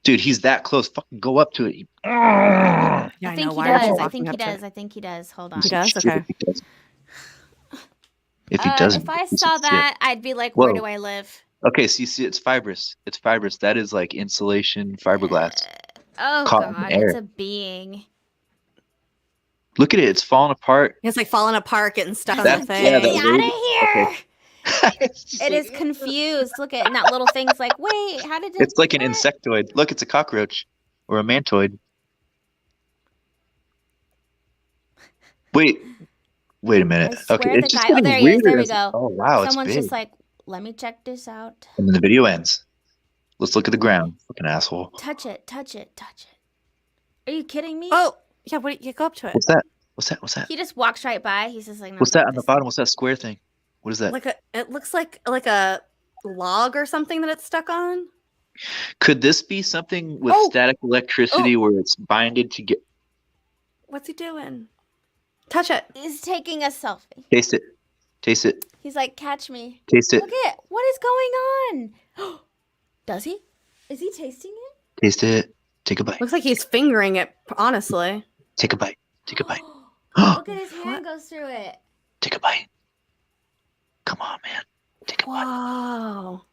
S2: Dude, he's that close. Fucking go up to it.
S3: Yeah, I think he does. Hold on.
S1: He does. Okay.
S2: If he doesn't,
S3: if I saw that, I'd be like, "Where do I live?"
S2: Okay, so you see, it's fibrous. It's fibrous. That is like insulation, fiberglass.
S3: Oh God, it's a being.
S2: Look at it. It's falling apart.
S1: It's like falling apart, getting stuck on the thing.
S3: Get out of here! Okay. It is confused. Look at that little thing's like, wait, how did it?
S2: It's like an insectoid. Look, it's a cockroach or a mantoid. Wait a minute. Okay, it's just getting
S3: there
S2: weirder.
S3: There we go.
S2: Oh wow,
S3: Someone's
S2: it's big.
S3: just like, let me check this out.
S2: And then the video ends. Let's look at the ground. Fucking asshole.
S3: Touch it. Are you kidding me?
S1: Oh, yeah. What? You go up to it.
S2: What's that?
S3: He just walks right by. He's just like, no,
S2: what's that on the bottom? What's that square thing? What is that?
S1: It looks like a log or something that it's stuck on.
S2: Could this be something with static electricity where it's binded to get?
S1: What's he doing? Touch it.
S3: He's taking a selfie.
S2: Taste it.
S3: He's like, catch me.
S2: Taste it.
S3: Look at what is going on. Does he? Is he tasting it?
S2: Taste it. Take a bite.
S1: Looks like he's fingering it. Honestly.
S2: Take a bite.
S3: Look at his hand goes through it.
S2: Take a bite. Come on, man. Take a bite.
S1: Whoa.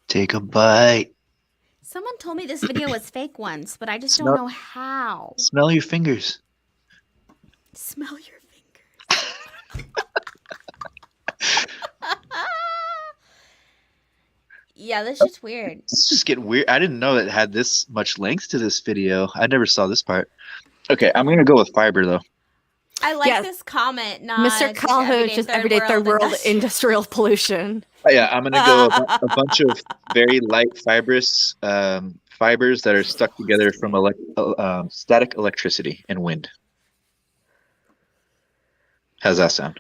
S2: Take a bite.
S3: Someone told me this video was fake once, but I just don't know how.
S2: Smell your fingers.
S3: Smell your fingers. Yeah, this is weird.
S2: It's just getting weird. I didn't know that it had this much length to this video. I never saw this part. Okay, I'm going to go with fiber, though.
S3: I like this comment. Not
S1: Mr. Calhoun, just everyday third world industrial pollution.
S2: Yeah, I'm going to go a bunch of very light fibrous fibers that are stuck together from static electricity and wind. How's that sound?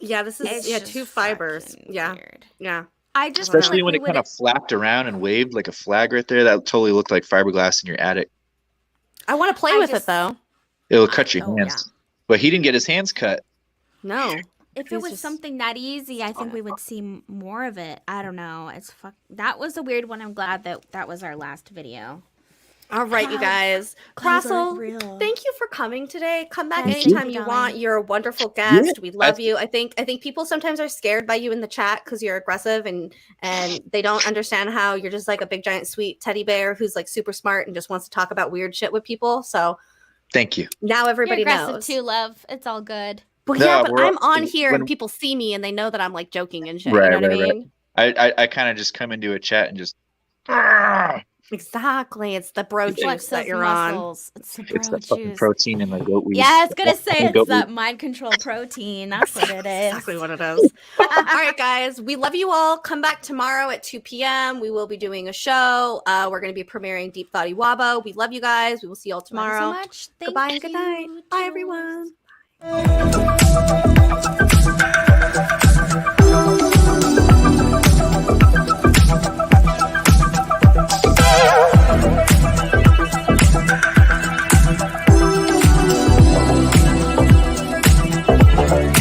S1: Yeah, this is two fibers. Yeah.
S3: Weird.
S1: Yeah.
S3: I just
S2: especially when it kind of flapped around and waved like a flag right there. That totally looked like fiberglass in your attic.
S1: I want to play with it though.
S2: It'll cut your hands. Yeah. But he didn't get his hands cut.
S1: No.
S3: If it was something that easy, I think we would see more of it. I don't know. That was a weird one. I'm glad that was our last video.
S1: All right, you guys. Brassel, thank you for coming today. Come back anytime you want. You're a wonderful guest. Yeah, we love you. I think people sometimes are scared by you in the chat because you're aggressive and they don't understand how you're just like a big giant sweet teddy bear who's like super smart and just wants to talk about weird shit with people. So
S2: thank you.
S1: Now everybody
S3: you're aggressive
S1: knows.
S3: Too, love. It's all good.
S1: Well, yeah, but I'm on here and people see me and they know that I'm like joking and shit.
S2: Right,
S1: you know what I mean?
S2: I kind of just come into a chat and just
S1: Exactly. It's the bro juice
S3: Flex
S1: that
S3: those
S1: you're
S3: muscles. It's the
S2: It's
S3: bro
S2: that fucking
S3: juice.
S2: protein in the goat weed.
S3: Yeah, I was gonna say
S2: Goat
S3: it's
S2: weed.
S3: that mind control protein. That's what it is.
S1: Exactly what it is. All right, guys. We love you all. Come back tomorrow at 2 p.m. We will be doing a show. We're going to be premiering Deep Thoughty Wabo. We love you guys. We will see you all
S3: Love you
S1: tomorrow.
S3: so much. Thank
S1: Goodbye and good
S3: you.
S1: night. Bye, everyone.